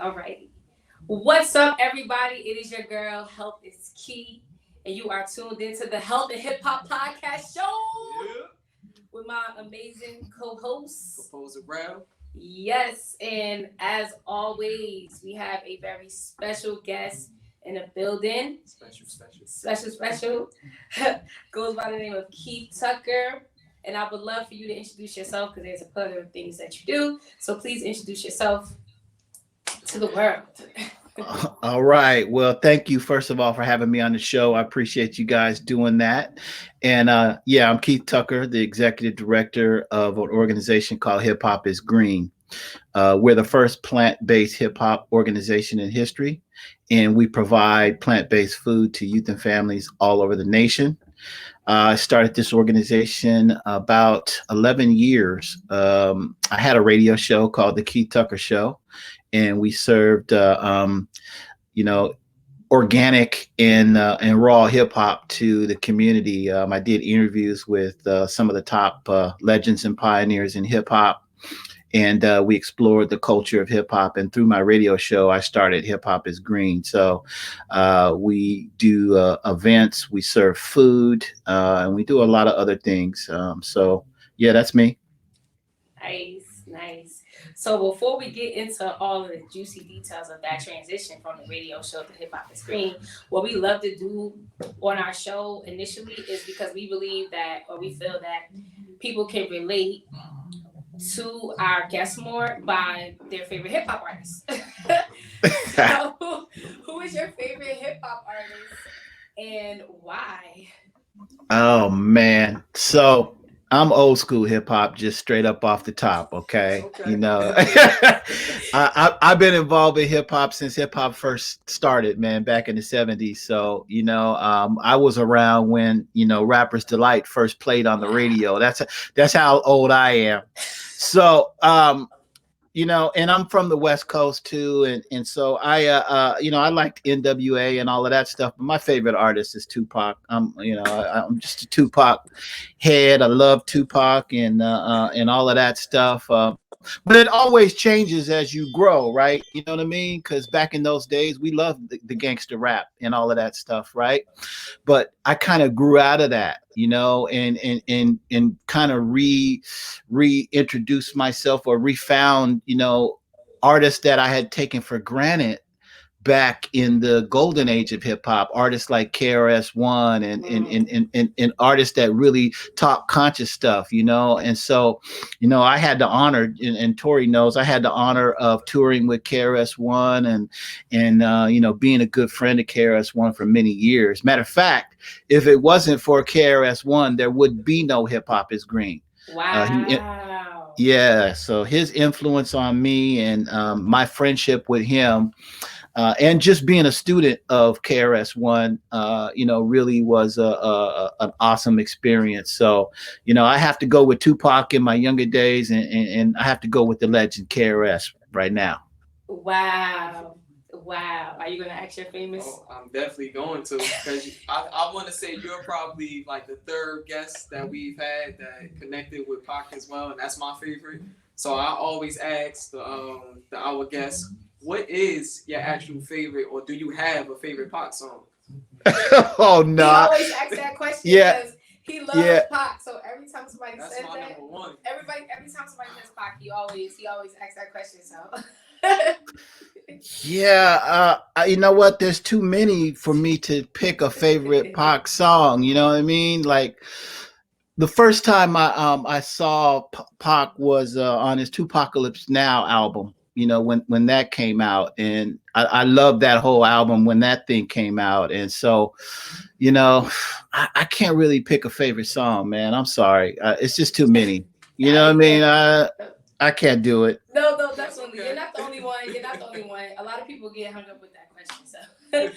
All right. What's up, everybody? It is your girl, Health is Key, and you are tuned into the Health and Hip Hop Podcast Show with my amazing co-host, Proposal Brown. Yes, and as always, we have a very special guest in the building. Special. Goes by the name of Keith Tucker. And I would love for you to introduce yourself because there's a plethora of things that you do. So please introduce yourself to the world. All right. Well, thank you, first of all, for having me on the show. I appreciate you guys doing that. And I'm Keith Tucker, the executive director of an organization called Hip Hop is Green. We're the first plant-based hip hop organization in history, and we provide plant-based food to youth and families all over the nation. I started this organization about 11 years. I had a radio show called The Keith Tucker Show, and we served, organic and raw hip hop to the community. I did interviews with some of the top legends and pioneers in hip hop. And we explored the culture of hip hop. And through my radio show, I started Hip Hop is Green. So we do events, we serve food, and we do a lot of other things. That's me. Nice. So before we get into all of the juicy details of that transition from the radio show to Hip Hop is Green, what we love to do on our show initially is because we believe that, or we feel that people can relate to our guests more by their favorite hip hop artists. So, who is your favorite hip hop artist and why? Oh man. So I'm old school hip hop, just straight up off the top. Okay. I've been involved in hip hop since hip hop first started, man, back in the 70s. So, I was around when, Rapper's Delight first played on the radio. That's how old I am. So, and I'm from the West Coast too, and so I liked NWA and all of that stuff. But my favorite artist is Tupac. I'm just a Tupac head. I love Tupac and all of that stuff. But it always changes as you grow, right? You know what I mean? Because back in those days, we loved the gangster rap and all of that stuff, right? But I kind of grew out of that, and kind of reintroduced myself or refound, artists that I had taken for granted back in the golden age of hip hop, artists like KRS-One and artists that really talk conscious stuff, and so, I had the honor, and Tori knows, I had the honor of touring with KRS-One and being a good friend of KRS-One for many years. Matter of fact, if it wasn't for KRS-One, there would be no Hip Hop is Green. Wow. So his influence on me and my friendship with him, and just being a student of KRS-One, really was an awesome experience. So, I have to go with Tupac in my younger days, and I have to go with the legend KRS right now. Wow. Are you going to ask your famous? Oh, I'm definitely going to, because I want to say you're probably like the third guest that we've had that connected with Pac as well, and that's my favorite. So I always ask our guests, what is your actual favorite, or do you have a favorite Pac song? Oh no! He always asks that question because he loves Pac. So every time somebody says that, every time somebody says Pac, he always asks that question. So. You know what? There's too many for me to pick a favorite Pac song. You know what I mean? Like the first time I saw Pac was on his Tupacalypse Now album. When that came out, and I loved that whole album when that thing came out. And so, I can't really pick a favorite song, man. I'm sorry. It's just too many. You know what I mean? I can't do it. No, definitely. You're not the only one. A lot of people get hung up with that question. So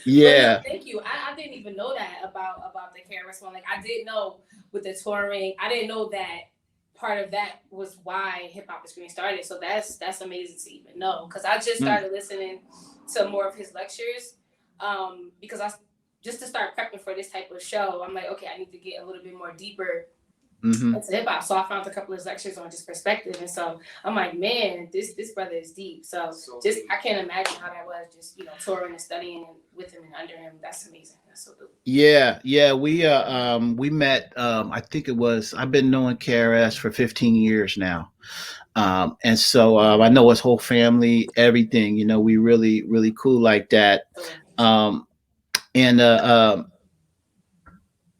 yeah. Thank you. I didn't even know that about the KRS-One. Like I did know with the touring, I didn't know that part of that was why Hip Hop is Green started. So that's amazing to even know, because I just started listening to more of his lectures, because just to start prepping for this type of show, I'm like, okay, I need to get a little bit more deeper Mm-hmm. into hip hop. So I found a couple of lectures on just perspective, and so I'm like, man, this brother is deep. So just I can't imagine how that was, just touring and studying with him and under him. That's amazing. That's so dope. Yeah, yeah, we met. I think it was. I've been knowing KRS for 15 years now, and so I know his whole family, everything. We really cool like that. Um, and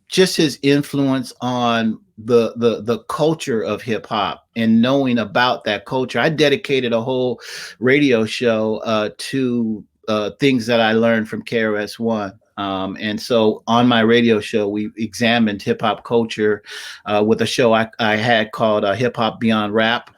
just his influence on the culture of hip hop and knowing about that culture. I dedicated a whole radio show to things that I learned from KRS One. And so on my radio show, we examined hip hop culture with a show I had called Hip Hop Beyond Rap.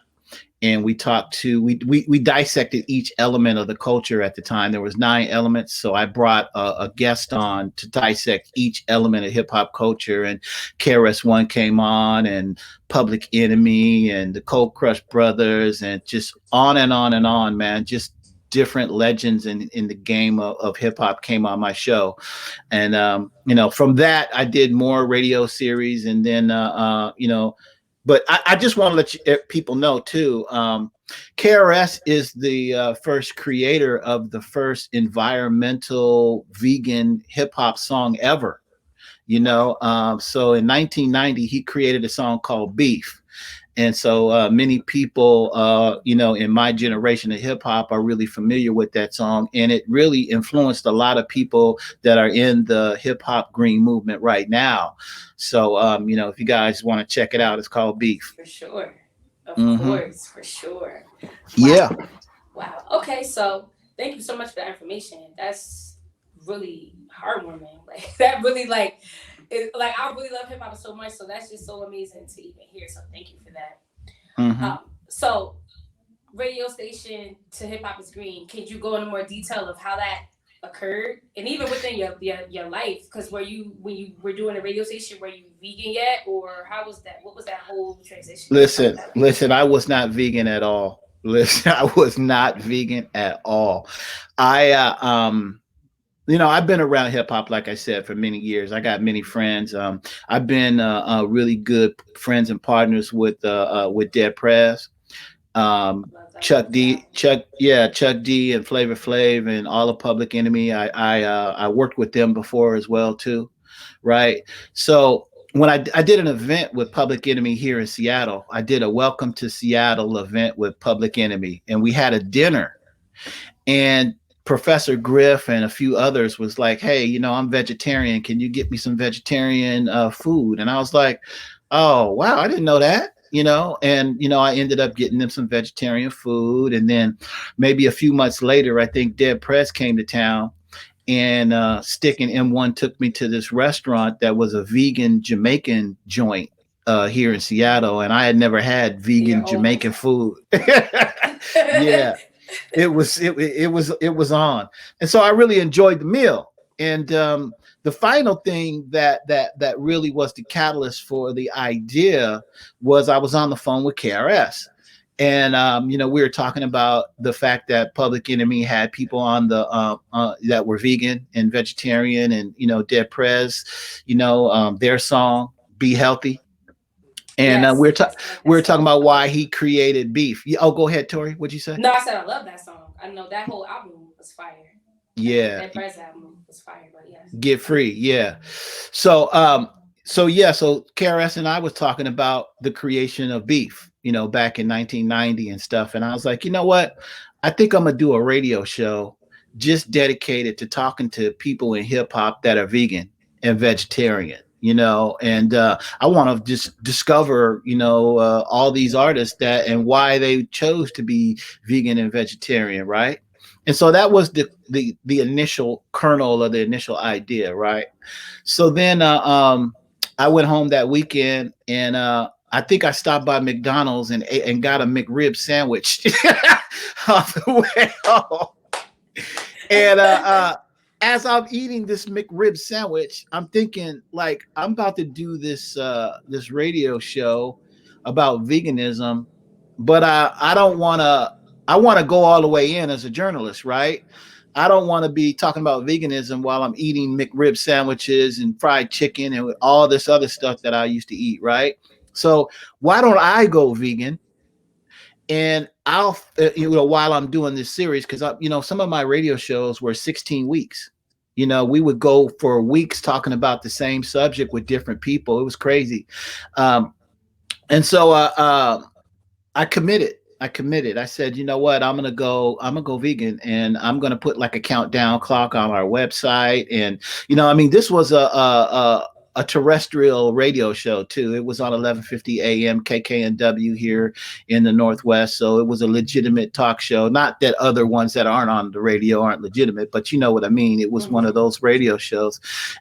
And we talked to we dissected each element of the culture at the time. There was 9 elements, so I brought a guest on to dissect each element of hip hop culture. And KRS One came on, and Public Enemy, and the Cold Crush Brothers, and just on and on and on, man. Just different legends in the game of hip hop came on my show. And from that I did more radio series, and then but I just want to let people know too. KRS is the first creator of the first environmental vegan hip hop song ever. So in 1990 he created a song called Beef. And so many people, in my generation of hip hop are really familiar with that song. And it really influenced a lot of people that are in the hip hop green movement right now. So, if you guys want to check it out, it's called Beef. For sure. Of course, for sure. Wow. Yeah. Wow. Okay, so thank you so much for that information. That's really heartwarming. Like that really I really love hip hop so much, so that's just so amazing to even hear. So thank you for that. So radio station to Hip Hop is Green. Can you go into more detail of how that occurred, and even within your life? Because when you were doing a radio station, were you vegan yet, or how was that? What was that whole transition? Listen. I was not vegan at all. I was not vegan at all. I've been around hip hop, like I said, for many years. I got many friends. I've been really good friends and partners with Dead Prez, Chuck D, and Flavor Flav, and all of Public Enemy. I worked with them before as well too, right? So when I did an event with Public Enemy here in Seattle, I did a Welcome to Seattle event with Public Enemy, and we had a dinner, and Professor Griff and a few others was like, hey, I'm vegetarian. Can you get me some vegetarian food? And I was like, oh, wow, I didn't know that, and, I ended up getting them some vegetarian food. And then maybe a few months later, I think Dead Prez came to town, and Stick and M1 took me to this restaurant that was a vegan Jamaican joint here in Seattle. And I had never had vegan Jamaican food. Yeah. It was on. And so I really enjoyed the meal. And the final thing that really was the catalyst for the idea was I was on the phone with KRS. And we were talking about the fact that Public Enemy had people on the that were vegan and vegetarian, and Dead Prez, their song Be Healthy. And we're talking about why he created Beef. Oh, go ahead, Tori. What'd you say? No, I said I love that song. I know that whole album was fire. Yeah. That Prez album was fire, but yes. Get Free, yeah. So KRS and I was talking about the creation of Beef, back in 1990 and stuff. And I was like, you know what? I think I'm gonna do a radio show just dedicated to talking to people in hip hop that are vegan and vegetarian. And I want to just discover, all these artists and why they chose to be vegan and vegetarian, right? And so that was the initial kernel of the initial idea, right? So then I went home that weekend, and I think I stopped by McDonald's and got a McRib sandwich on the way home. And as I'm eating this McRib sandwich, I'm thinking, like, I'm about to do this radio show about veganism, but I don't want to. I want to go all the way in as a journalist, right? I don't want to be talking about veganism while I'm eating McRib sandwiches and fried chicken and all this other stuff that I used to eat, right? So why don't I go vegan? And I'll, while I'm doing this series, because some of my radio shows were 16 weeks. We would go for weeks talking about the same subject with different people. It was crazy. Um, and so I committed. I said, you know what? I'm gonna go vegan, and I'm gonna put like a countdown clock on our website. And this was a terrestrial radio show too. It was on 1150 AM KKNW here in the Northwest, so it was a legitimate talk show. Not that other ones that aren't on the radio aren't legitimate, but you know what I mean. It was one of those radio shows,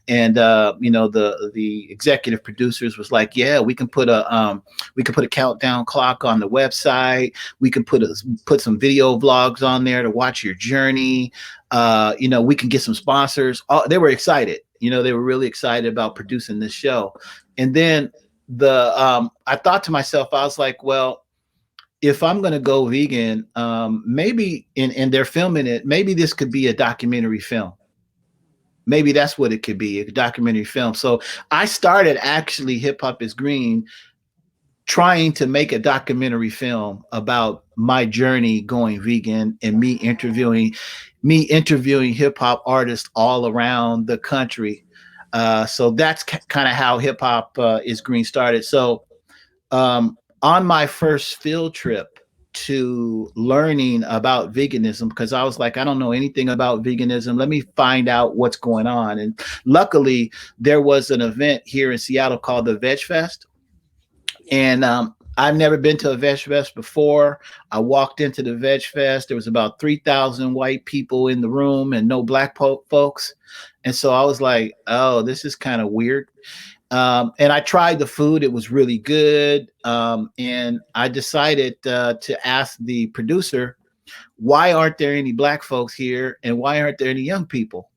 and the executive producers was like, yeah, we can put a countdown clock on the website. We can put some video vlogs on there to watch your journey. We can get some sponsors. They were excited. They were really excited about producing this show. And then I thought to myself, I was like, well, if I'm going to go vegan, maybe, and they're filming it, maybe this could be a documentary film. Maybe that's what it could be, a documentary film. So I started actually Hip Hop is Green, trying to make a documentary film about my journey going vegan, and me interviewing hip hop artists all around the country. So that's kind of how Hip Hop is Green started. So on my first field trip to learning about veganism, because I was like, I don't know anything about veganism. Let me find out what's going on. And luckily, there was an event here in Seattle called the Veg Fest. And I've never been to a Veg Fest before. I walked into the Veg Fest. There was about 3,000 white people in the room and no black folks. And so I was like, oh, this is kind of weird. And I tried the food. It was really good. And I decided to ask the producer, why aren't there any black folks here? And why aren't there any young people?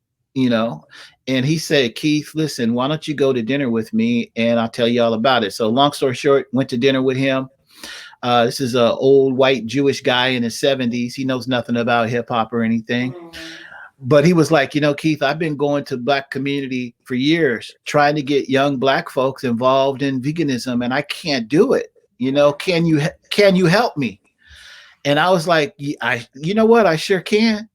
And he said, Keith, listen, why don't you go to dinner with me and I'll tell you all about it. So long story short, went to dinner with him. This is an old white Jewish guy in his 70s. He knows nothing about hip hop or anything. But he was like, Keith, I've been going to black community for years, trying to get young black folks involved in veganism, and I can't do it. Can you help me? And I was like, you know what? I sure can.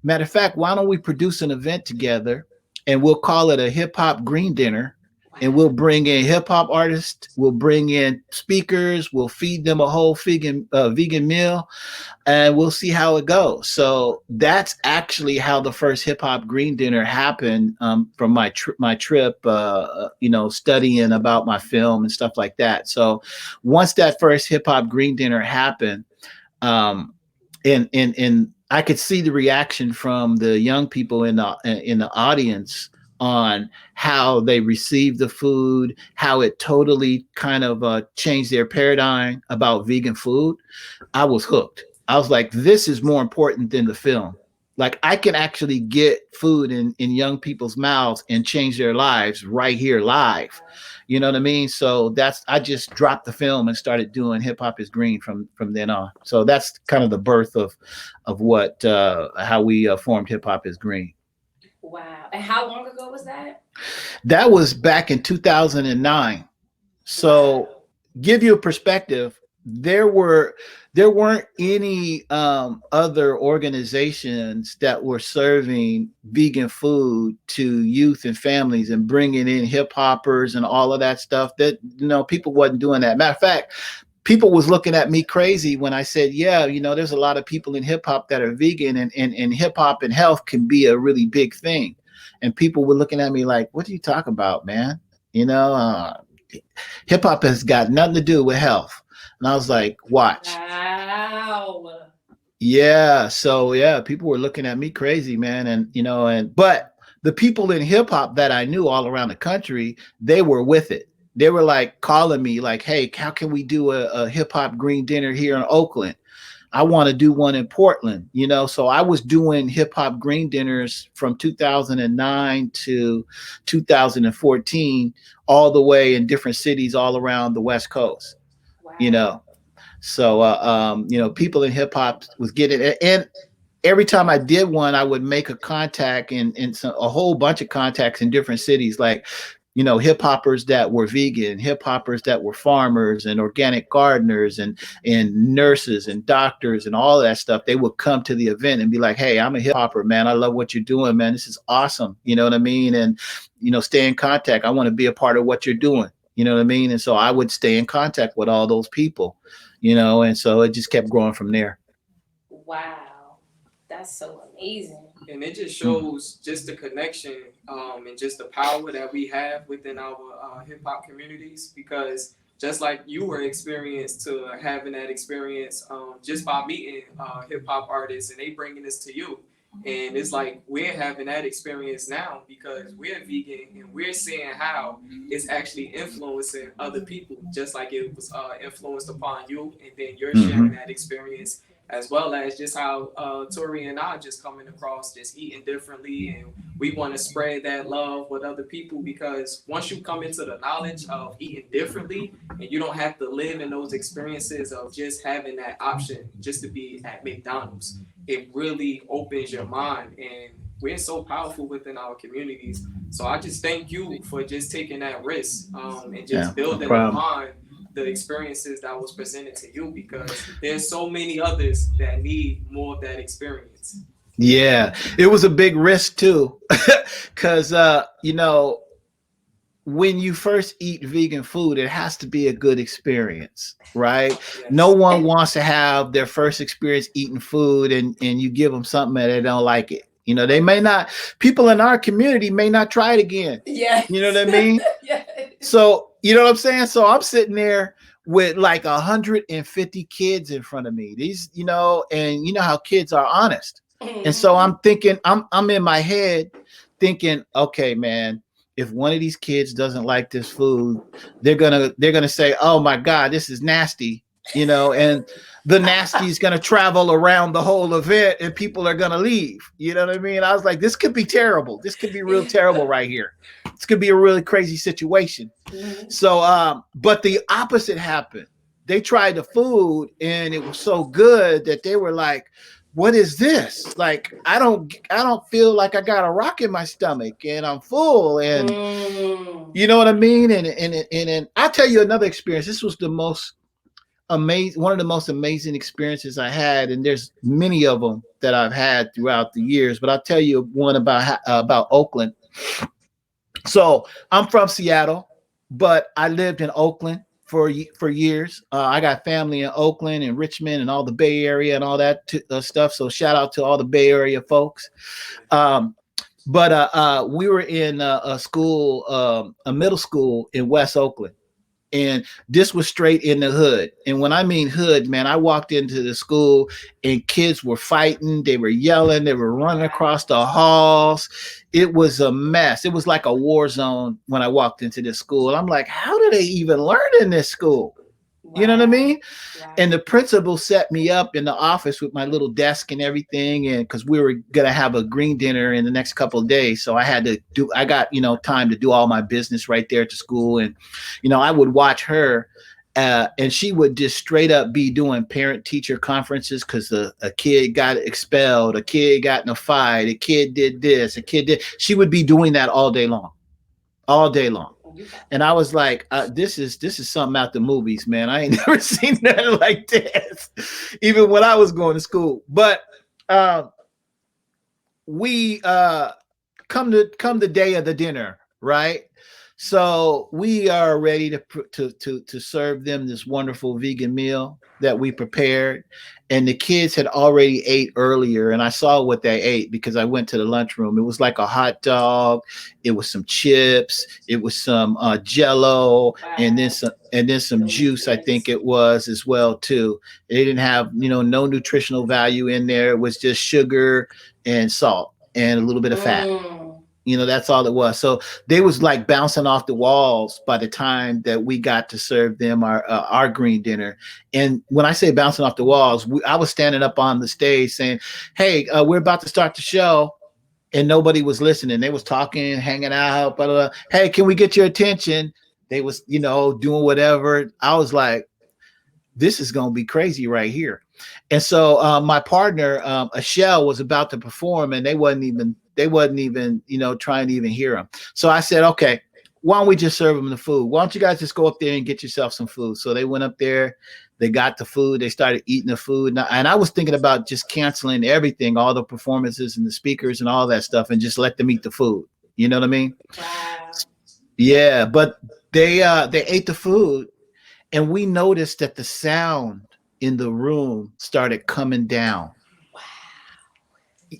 Matter of fact, why don't we produce an event together, and we'll call it a Hip Hop Green Dinner, and we'll bring in hip hop artists, we'll bring in speakers, we'll feed them a whole vegan meal, and we'll see how it goes. So that's actually how the first Hip Hop Green Dinner happened, from my trip, studying about my film and stuff like that. So once that first Hip Hop Green Dinner happened, and I could see the reaction from the young people in the audience on how they received the food, how it totally kind of changed their paradigm about vegan food. I was hooked. I was like, this is more important than the film. Like, I can actually get food in young people's mouths and change their lives right here live. You know what I mean? So I just dropped the film and started doing Hip Hop is Green from then on. So that's kind of the birth of what how we formed Hip Hop is Green. Wow. And how long ago was that? That was back in 2009. So give you a perspective, there weren't any other organizations that were serving vegan food to youth and families and bringing in hip hoppers and all of that stuff. That people wasn't doing that. Matter of fact, people was looking at me crazy when I said, yeah, there's a lot of people in hip hop that are vegan, and hip hop and health can be a really big thing. And people were looking at me like, what are you talking about, man? Hip hop has got nothing to do with health. And I was like, watch. Wow. Yeah. So yeah, people were looking at me crazy, man. But the people in hip hop that I knew all around the country, they were with it. They were like calling me like, hey, how can we do a hip hop green dinner here in Oakland? I want to do one in Portland, So I was doing hip hop green dinners from 2009 to 2014, all the way in different cities all around the West Coast. Wow. So people in hip hop was getting it. And every time I did one, I would make a contact and a whole bunch of contacts in different cities. Like hip hoppers that were vegan, hip hoppers that were farmers and organic gardeners and nurses and doctors and all that stuff. They would come to the event and be like, "Hey, I'm a hip hopper, man. I love what you're doing, man. This is awesome." You know what I mean? And stay in contact. I want to be a part of what you're doing. You know what I mean? And so I would stay in contact with all those people, and so it just kept growing from there. Wow, that's so amazing. And it just shows just the connection and just the power that we have within our hip hop communities, because just like you were experienced to having that experience just by meeting hip hop artists and they bringing this to you. And it's like we're having that experience now because we're vegan and we're seeing how it's actually influencing other people, just like it was influenced upon you, and then you're sharing that experience, as well as just how Tori and I just coming across, just eating differently, and we want to spread that love with other people, because once you come into the knowledge of eating differently, and you don't have to live in those experiences of just having that option just to be at McDonald's, it really opens your mind, and we're so powerful within our communities. So I just thank you for just taking that risk and just building upon the experiences that was presented to you, because there's so many others that need more of that experience. Yeah, it was a big risk too, because when you first eat vegan food, it has to be a good experience, right? Yes. No one wants to have their first experience eating food and you give them something that they don't like it. They may not, people in our community may not try it again. Yeah. You know what I mean? Yeah. So, you know what I'm saying? So I'm sitting there with like 150 kids in front of me. These, and you know how kids are honest. And so I'm thinking, I'm in my head thinking, okay, man, if one of these kids doesn't like this food, they're gonna say, "Oh my God, this is nasty," and the nasty is gonna travel around the whole event, and people are gonna leave. You know what I mean? I was like, this could be terrible. This could be real terrible right here. This could be a really crazy situation. So, but the opposite happened. They tried the food, and it was so good that they were like, "What is this? Like, I don't feel like I got a rock in my stomach and I'm full." And you know what I mean? And I'll tell you another experience. This was the most amazing, one of the most amazing experiences I had. And there's many of them that I've had throughout the years, but I'll tell you one about Oakland. So I'm from Seattle, but I lived in Oakland for years. I got family in Oakland and Richmond and all the Bay Area and all that stuff. So shout out to all the Bay Area folks. But we were in a school, a middle school in West Oakland. And this was straight in the hood. And when I mean hood, man, I walked into the school and kids were fighting. They were yelling. They were running across the halls. It was a mess. It was like a war zone when I walked into this school. I'm like, how do they even learn in this school? You know what I mean? Wow. And the principal set me up in the office with my little desk and everything. And because we were going to have a green dinner in the next couple of days. So I got, time to do all my business right there at the school. And, I would watch her and she would just straight up be doing parent teacher conferences because a kid got expelled, a kid got in a fight, a kid did this, she would be doing that all day long. And I was like, this is something out the movies, man. I ain't never seen nothing like this, even when I was going to school. But we come the day of the dinner, right? So we are ready to serve them this wonderful vegan meal that we prepared. And the kids had already ate earlier, and I saw what they ate because I went to the lunchroom. It was like a hot dog, it was some chips, it was some Jello, and then some juice. I think it was as well too. They didn't have no nutritional value in there. It was just sugar and salt and a little bit of fat. That's all it was. So they was like bouncing off the walls by the time that we got to serve them our green dinner. And when I say bouncing off the walls, I was standing up on the stage saying, "Hey, we're about to start the show." And nobody was listening. They was talking, hanging out, blah, blah, blah. "Hey, can we get your attention?" They was, doing whatever. I was like, this is going to be crazy right here. And so my partner, Ashell, was about to perform, and they wasn't even trying to even hear him. So I said, okay, why don't we just serve them the food? Why don't you guys just go up there and get yourself some food? So they went up there, they got the food, they started eating the food. And I was thinking about just canceling everything, all the performances and the speakers and all that stuff, and just let them eat the food. You know what I mean? Wow. Yeah, but they ate the food, and we noticed that the sound in the room started coming down.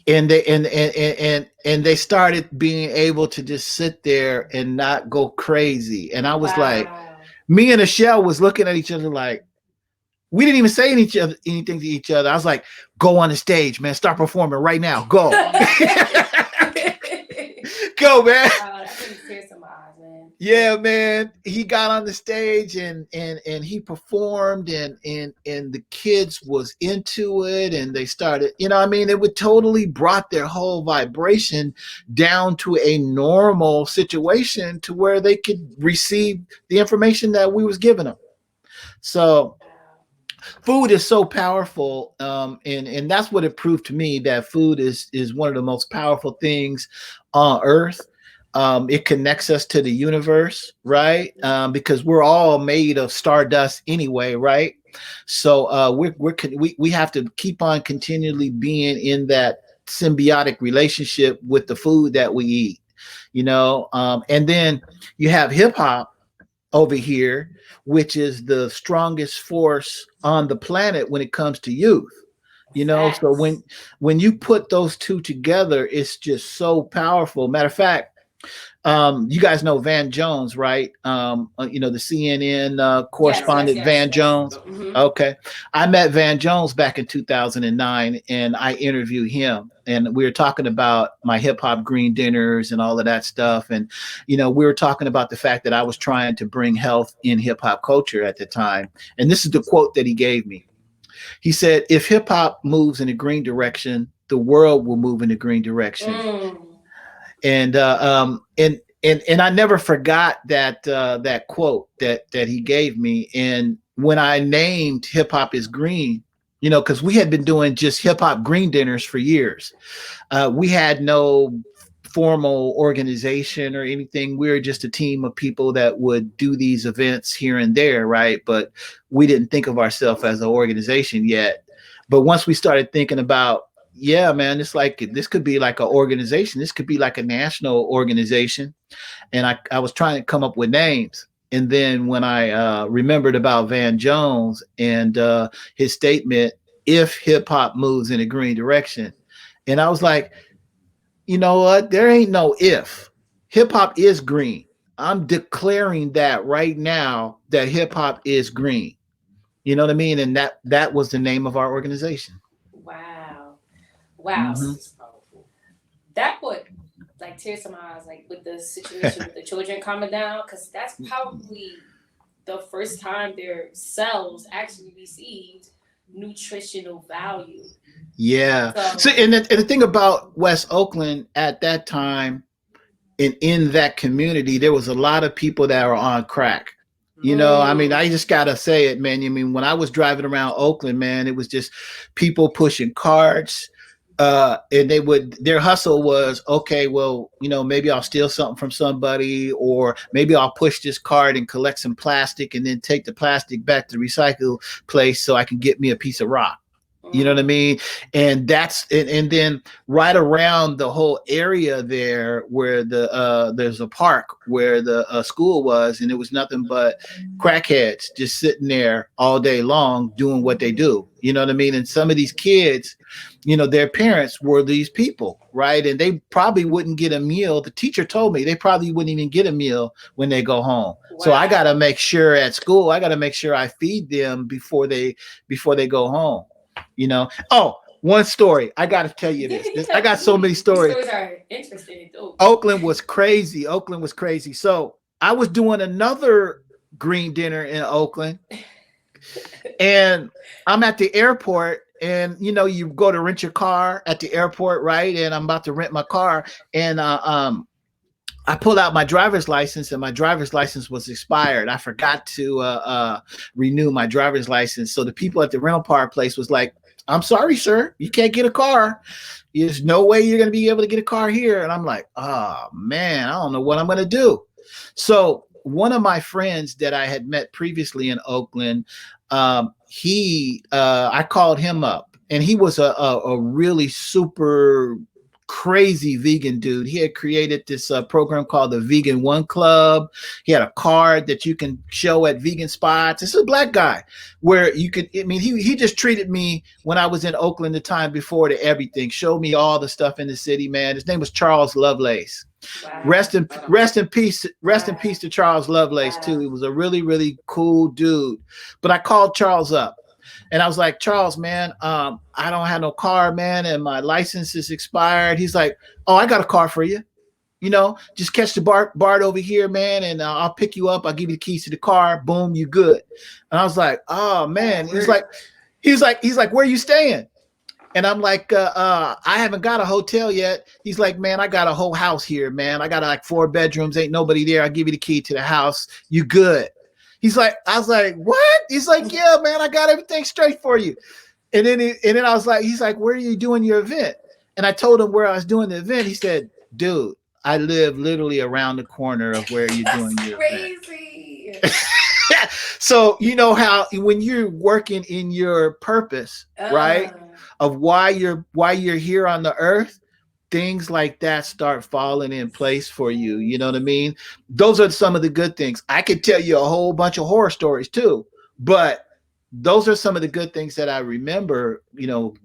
And they started being able to just sit there and not go crazy. And I was like, me and Michelle was looking at each other like, we didn't even say anything to each other. I was like, go on the stage, man. Start performing right now. Go. Go, man. Yeah, man. He got on the stage and he performed and the kids was into it, and they started, you know, I mean, it would totally brought their whole vibration down to a normal situation to where they could receive the information that we was giving them. So food is so powerful, and that's what it proved to me, that food is one of the most powerful things on earth. It connects us to the universe, right? Because we're all made of stardust anyway, right? So we have to keep on continually being in that symbiotic relationship with the food that we eat, you know. And then you have hip hop over here, which is the strongest force on the planet when it comes to youth. You know, so when you put those two together, it's just so powerful. Matter of fact, you guys know Van Jones, right? You know, the CNN correspondent, yes. Van Jones. Mm-hmm. Okay. I met Van Jones back in 2009, and I interviewed him, and we were talking about my hip hop green dinners and all of that stuff. And, you know, we were talking about the fact that I was trying to bring health in hip hop culture at the time. And this is the quote that he gave me. He said, if hip hop moves in a green direction, the world will move in a green direction. And I never forgot that quote that he gave me. And when I named Hip Hop is Green, you know, because we had been doing just hip hop green dinners for years. We had no formal organization or anything. We were just a team of people that would do these events here and there, right? But we didn't think of ourselves as an organization yet. But once we started thinking about, yeah, man, it's like, this could be like an organization. This could be like a national organization. And I was trying to come up with names. And then when I remembered about Van Jones and his statement, if hip hop moves in a green direction. And I was like, you know what? There ain't no if. Hip hop is green. I'm declaring that right now, that hip hop is green. You know what I mean? And that was the name of our organization. Wow. Mm-hmm. That put like tears to my eyes, like with the situation with the children calming down, because that's probably the first time their cells actually received nutritional value. Yeah. So and the thing about West Oakland at that time, and in that community, there was a lot of people that were on crack. You know, I mean, I just gotta say it, man. I mean, when I was driving around Oakland, man, it was just people pushing carts. And their hustle was, okay, well, you know, maybe I'll steal something from somebody, or maybe I'll push this cart and collect some plastic and then take the plastic back to the recycle place so I can get me a piece of rock. You know what I mean? And and then right around the whole area there where there's a park where the school was, and it was nothing but crackheads just sitting there all day long doing what they do. You know what I mean? And some of these kids, you know, their parents were these people, right? And they probably wouldn't get a meal. The teacher told me they probably wouldn't even get a meal when they go home. Wow. So I got to make sure at school, I got to make sure I feed them before they go home. You know, one story. I got to tell you this. I got so many stories. These stories are interesting. Oakland was crazy. So I was doing another green dinner in Oakland, and I'm at the airport, and you know, you go to rent your car at the airport, right? And I'm about to rent my car, and I pulled out my driver's license, and my driver's license was expired. I forgot to renew my driver's license. So the people at the rental car place was like, I'm sorry, sir, you can't get a car. There's no way you're going to be able to get a car here. And I'm like, oh, man, I don't know what I'm going to do. So one of my friends that I had met previously in Oakland, I called him up, and he was a really super crazy vegan dude. He had created this program called the Vegan One Club. He had a card that you can show at vegan spots. This is a black guy where you could, I mean, he just treated me when I was in Oakland the time before to everything, showed me all the stuff in the city, man. His name was Charles Lovelace. Wow. Rest in peace to Charles Lovelace too. He was a really, really cool dude. But I called Charles up and I was like, Charles, man, I don't have no car, man, and my license is expired. He's like, oh, I got a car for you. You know, just catch the BART over here, man, and I'll pick you up. I'll give you the keys to the car. Boom, you good. And I was like, oh man. He's like, where are you staying? And I'm like, I haven't got a hotel yet. He's like, man, I got a whole house here, man. I got like 4 bedrooms. Ain't nobody there. I'll give you the key to the house. You good? He's like, I was like, what? He's like, yeah, man, I got everything straight for you. And then I was like, he's like, where are you doing your event? And I told him where I was doing the event. He said, dude, I live literally around the corner of where you're doing your crazy. event. So you know how when you're working in your purpose, right, of why you're here on the earth, things like that start falling in place for you. You know what I mean? Those are some of the good things. I could tell you a whole bunch of horror stories too, but those are some of the good things that I remember, you know,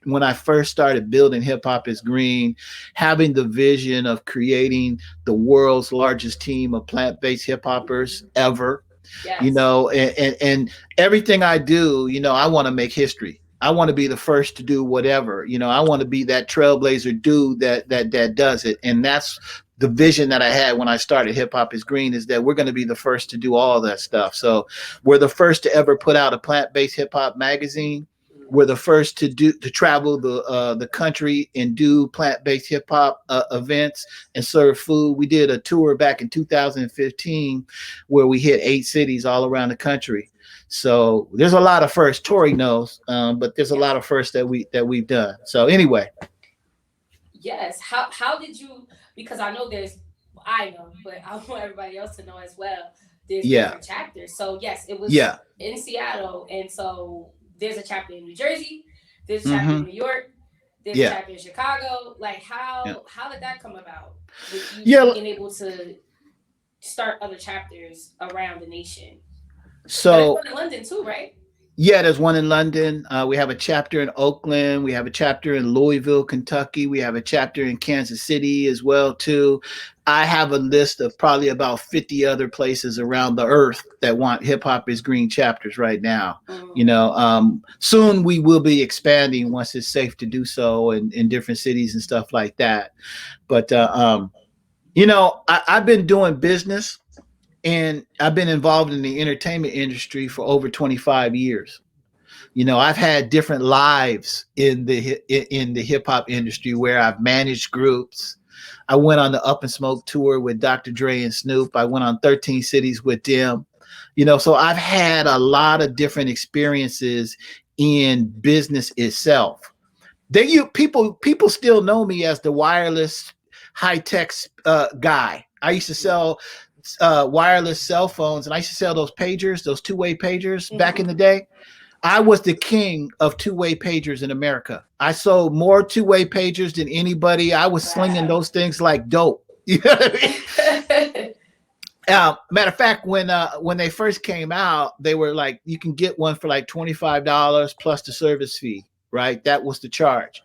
when I first started building Hip Hop is Green, having the vision of creating the world's largest team of plant-based hip hoppers ever. Yes. You know, and everything I do, you know, I want to make history. I want to be the first to do whatever, you know, I want to be that trailblazer dude that does it. And that's the vision that I had when I started Hip Hop is Green, is that we're going to be the first to do all that stuff. So we're the first to ever put out a plant-based hip hop magazine. We're the first to travel the country and do plant-based hip hop events and serve food. We did a tour back in 2015 where we hit 8 cities all around the country. So there's a lot of firsts. Tori knows, but there's a lot of firsts that we've done. So anyway. Yes. How did you? Because I know I know, but I want everybody else to know as well. There's different chapters. So yes, it was in Seattle, and so there's a chapter in New Jersey, there's a chapter in New York, there's a chapter in Chicago. Like how did that come about? With you being able to start other chapters around the nation. So there's one in London too, right? Yeah, there's one in London. We have a chapter in Oakland. We have a chapter in Louisville, Kentucky. We have a chapter in Kansas City as well too. I have a list of probably about 50 other places around the earth that want Hip Hop is Green chapters right now. You know, soon we will be expanding once it's safe to do so in different cities and stuff like that. But, you know, I've been doing business. And I've been involved in the entertainment industry for over 25 years. You know, I've had different lives in the hip hop industry where I've managed groups. I went on the Up and Smoke tour with Dr. Dre and Snoop. I went on 13 cities with them. You know, so I've had a lot of different experiences in business itself. People still know me as the wireless high tech guy. I used to sell wireless cell phones, and I used to sell those pagers, those 2-way pagers back in the day. I was the king of 2-way pagers in America. I sold more 2-way pagers than anybody. I was slinging those things like dope. You know what I mean? Matter of fact, when they first came out, they were like, you can get one for like $25 plus the service fee, right? That was the charge.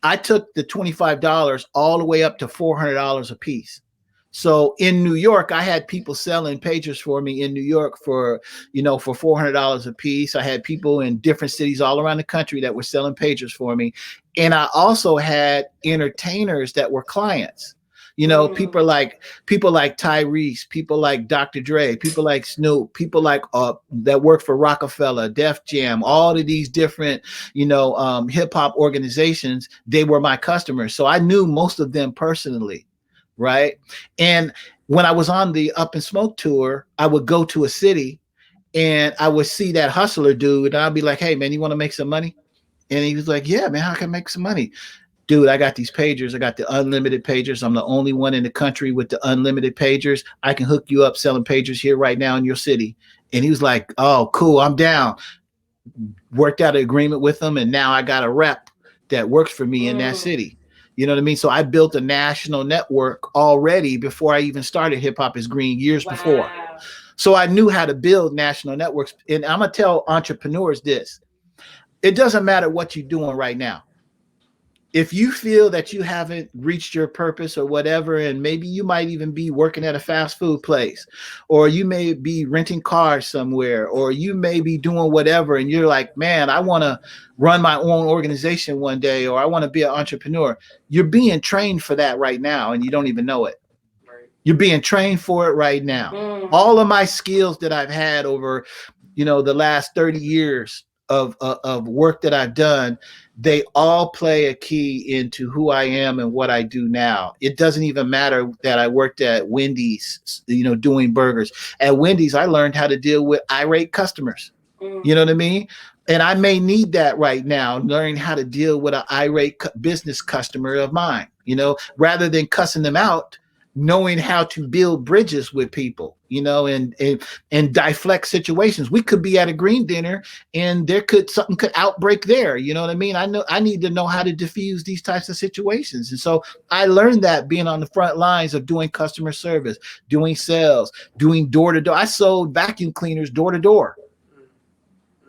I took the $25 all the way up to $400 a piece. So in New York, I had people selling pagers for me in New York for $400 a piece. I had people in different cities all around the country that were selling pagers for me. And I also had entertainers that were clients. You know, people like Tyrese, people like Dr. Dre, people like Snoop, people like that work for Rockefeller, Def Jam, all of these different, hip hop organizations. They were my customers. So I knew most of them personally. Right. And when I was on the Up and Smoke tour, I would go to a city and I would see that hustler dude. And I'd be like, hey, man, you want to make some money? And he was like, yeah, man, how can I make some money? dude, I got these pagers. I got the unlimited pagers. I'm the only one in the country with the unlimited pagers. I can hook you up selling pagers here right now in your city. And he was like, oh, cool, I'm down. Worked out an agreement with them. And now I got a rep that works for me in that city. You know what I mean? So I built a national network already before I even started Hip Hop is Green years before. So I knew how to build national networks. And I'm going to tell entrepreneurs this. It doesn't matter what you're doing right now. If you feel that you haven't reached your purpose or whatever, and maybe you might even be working at a fast food place, or you may be renting cars somewhere, or you may be doing whatever, and you're like, man, I want to run my own organization one day, or I want to be an entrepreneur. You're being trained for that right now, and you don't even know it. You're being trained for it right now. All of my skills that I've had over, the last 30 years of work that I've done, they all play a key into who I am and what I do now. It doesn't even matter that I worked at Wendy's, doing burgers. At Wendy's, I learned how to deal with irate customers. You know what I mean? And I may need that right now, learning how to deal with an irate business customer of mine, rather than cussing them out, knowing how to build bridges with people, and deflect situations. We could be at a green dinner and something could outbreak there. You know what I mean? I need to know how to diffuse these types of situations. And so I learned that being on the front lines of doing customer service, doing sales, doing door to door. I sold vacuum cleaners door to door.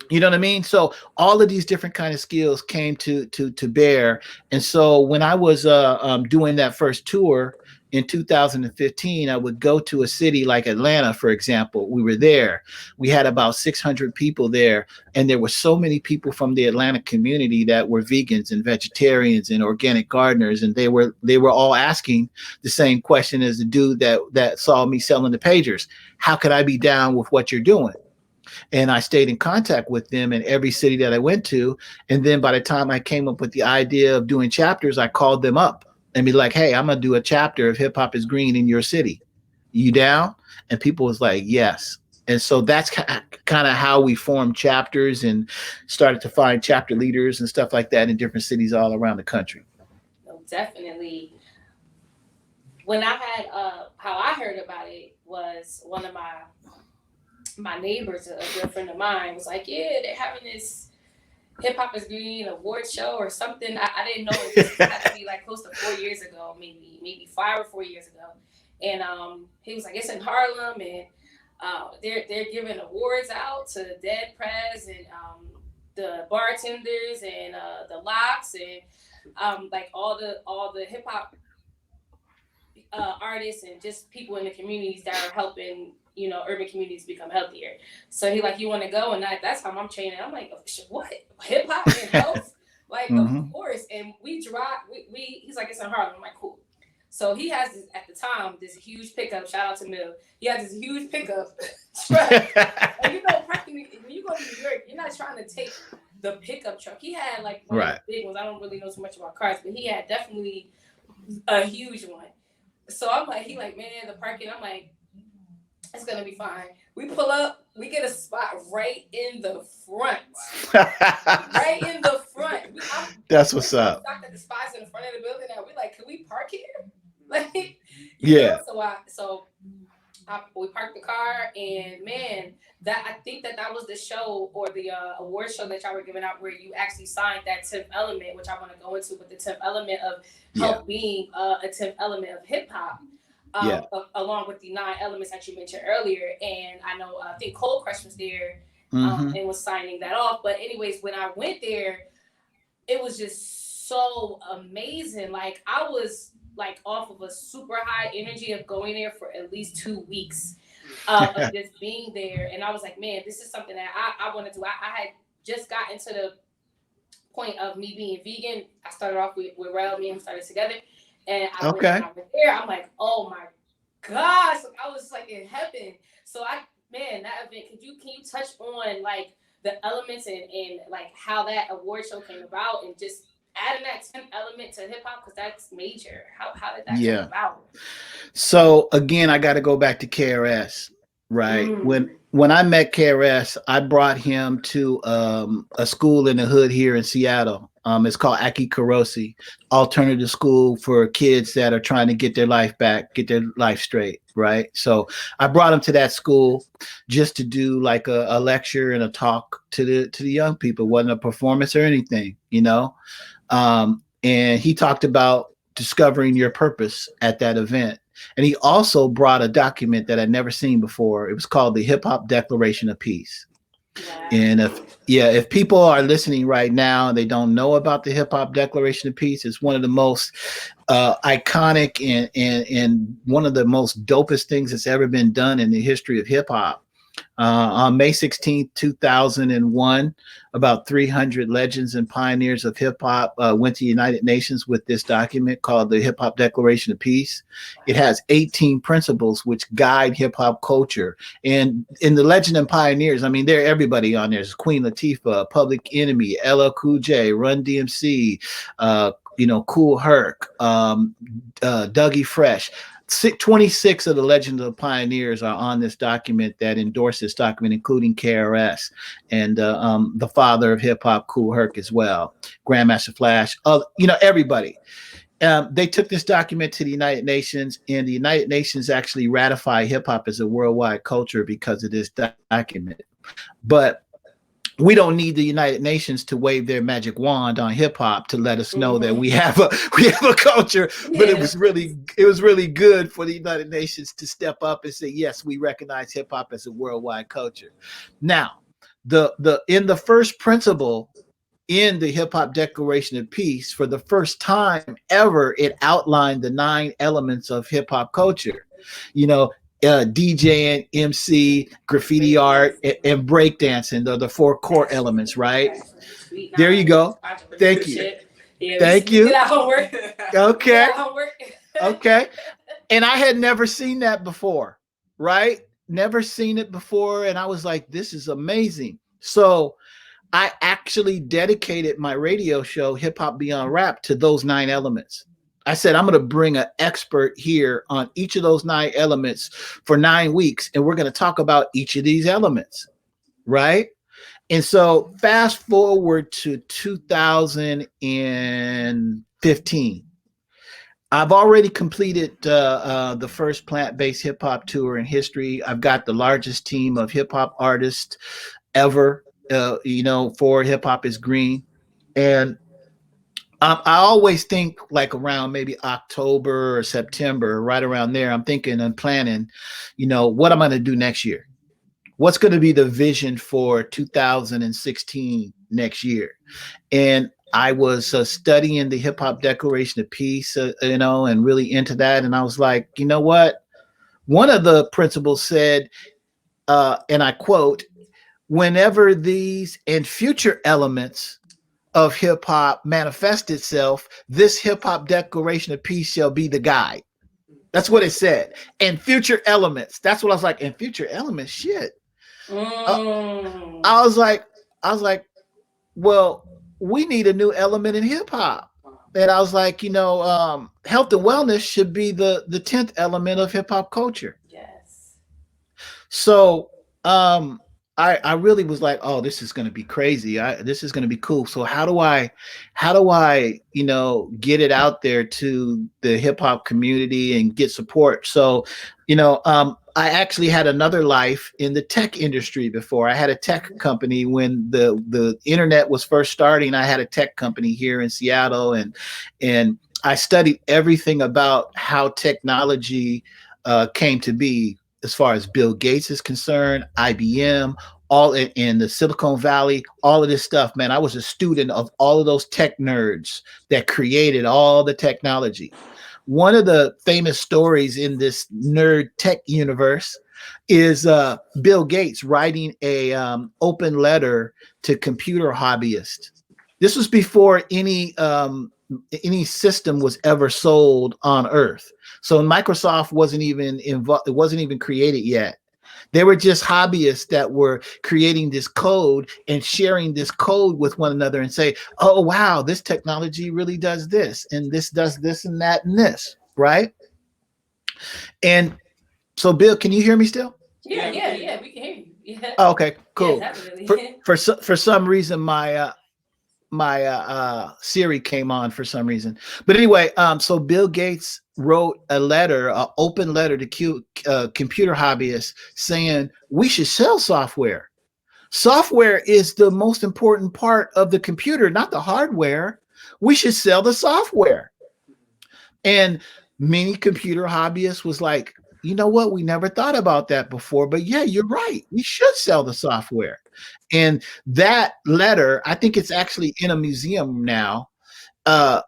You know what I mean? So all of these different kind of skills came to bear. And so when I was doing that first tour in 2015, I would go to a city like Atlanta, for example. We were there. We had about 600 people there. And there were so many people from the Atlanta community that were vegans and vegetarians and organic gardeners. And they were all asking the same question as the dude that saw me selling the pagers. How could I be down with what you're doing? And I stayed in contact with them in every city that I went to. And then by the time I came up with the idea of doing chapters, I called them up and be like, hey, I'm going to do a chapter of Hip Hop is Green in your city. You down? And people was like, yes. And so that's kind of how we formed chapters and started to find chapter leaders and stuff like that in different cities all around the country. No, definitely. When I had, how I heard about it was one of my neighbors, a good friend of mine, was like, yeah, they're having this Hip Hop is Green award show or something. I didn't know it had to be like close to 4 years ago, maybe 5 or 4 years ago. And he was like, it's in Harlem, and they're giving awards out to Dead Prez and the bartenders and the locks and like all the hip hop artists and just people in the communities that are helping urban communities become healthier. So he like, you want to go? And that's how I'm training. I'm like, what? Hip hop and health? Like, of course. And we drive. He's like, it's in Harlem. I'm like, cool. So he has this, at the time, this huge pickup. Shout out to Mill. He has this huge pickup truck. And practically when you go to New York, you're not trying to take the pickup truck. He had like one of the big ones. I don't really know so much about cars, but he had definitely a huge one. So I'm like, man, the parking. I'm like, it's gonna be fine. We pull up, we get a spot right in the front. Right in the front. That's what's up. Stopped at the spots in the front of the building. Now we're like, can we park here? Like, yeah. So we parked the car, and man, I think that was the show or the award show that y'all were giving out where you actually signed that 10th element, which I want to go into, but the 10th element of health being a 10th element of hip hop. Along with the 9 elements that you mentioned earlier. And I think Cold Crush was there and was signing that off. But anyways, when I went there, it was just so amazing. Like, I was like off of a super high energy of going there for at least 2 weeks of just being there. And I was like, man, this is something that I want to do. I had just gotten to the point of me being vegan. I started off with Rel, me and him started together. And I went there, I'm like, oh my gosh, like, I was like in heaven. So that event, can you touch on like the elements and like how that award show came about and just adding that 10th element to hip hop, because that's major. How did that come about? So again, I got to go back to KRS, right? When I met KRS, I brought him to a school in the hood here in Seattle. It's called Aki Karosi, alternative school for kids that are trying to get their life back, get their life straight, right? So I brought him to that school just to do like a lecture and a talk to the young people. It wasn't a performance or anything, you know. And he talked about discovering your purpose at that event. And he also brought a document that I'd never seen before. It was called the Hip Hop Declaration of Peace. Wow. And if people are listening right now and they don't know about the Hip Hop Declaration of Peace, it's one of the most iconic and one of the most dopest things that's ever been done in the history of hip hop. On May 16th, 2001, about 300 legends and pioneers of hip hop went to the United Nations with this document called the Hip Hop Declaration of Peace. It has 18 principles which guide hip hop culture. And in the legend and pioneers, I mean, they're everybody on there. There's Queen Latifah, Public Enemy, LL Cool J, Run DMC, Kool Herc, Dougie Fresh. 26 of the Legends of Pioneers are on this document that endorse this document, including KRS and the father of hip hop, Kool Herc, as well, Grandmaster Flash, everybody. They took this document to the United Nations, and the United Nations actually ratified hip hop as a worldwide culture because of this document. But we don't need the United Nations to wave their magic wand on hip hop to let us know that we have a culture. But it was really good for the United Nations to step up and say, yes, we recognize hip hop as a worldwide culture. Now, in the first principle in the Hip Hop Declaration of Peace, for the first time ever, it outlined the 9 elements of hip hop culture. DJing, MC, graffiti art, and breakdancing, the 4 core elements, right? There you go. Thank you. Thank you. Okay. Okay. And I had never seen that before, right? Never seen it before. And I was like, this is amazing. So I actually dedicated my radio show, Hip Hop Beyond Rap, to those 9 elements. I said, I'm going to bring an expert here on each of those 9 elements for 9 weeks, and we're going to talk about each of these elements, right? And so fast forward to 2015. I've already completed the first plant-based hip-hop tour in history. I've got the largest team of hip-hop artists ever, for Hip Hop is Green. And I always think like around maybe October or September, right around there, I'm thinking and planning, what I'm going to do next year. What's going to be the vision for 2016 next year? And I was studying the Hip Hop Declaration of Peace, and really into that. And I was like, you know what? One of the principles said, and I quote, whenever these and future elements of hip hop manifest itself, this Hip Hop Declaration of Peace shall be the guide. That's what it said. And future elements. That's what I was like. And future elements, shit. I was like, well, we need a new element in hip hop. And I was like, health and wellness should be the 10th element of hip hop culture. Yes. So, I really was like, oh, this is going to be crazy. This is going to be cool. So how do I, get it out there to the hip hop community and get support? So, I actually had another life in the tech industry before. I had a tech company when the internet was first starting. I had a tech company here in Seattle, and I studied everything about how technology came to be. As far as Bill Gates is concerned, IBM, all in the Silicon Valley, all of this stuff, man. I was a student of all of those tech nerds that created all the technology. One of the famous stories in this nerd tech universe is Bill Gates writing a open letter to computer hobbyists. This was before any system was ever sold on Earth. So Microsoft wasn't even involved. It wasn't even created yet. They were just hobbyists that were creating this code and sharing this code with one another and say, oh, wow, this technology really does this, and this does this and that and this, right? And so, Bill, can you hear me still? Yeah, we can hear you. Yeah. Oh, okay, cool. Yeah, definitely. For some reason, my Siri came on for some reason. But anyway, so Bill Gates wrote a letter, an open letter to computer hobbyists saying we should sell software. Software is the most important part of the computer, not the hardware. We should sell the software. And many computer hobbyists was like, you know what? We never thought about that before, but yeah, you're right. We should sell the software. And that letter, I think it's actually in a museum now,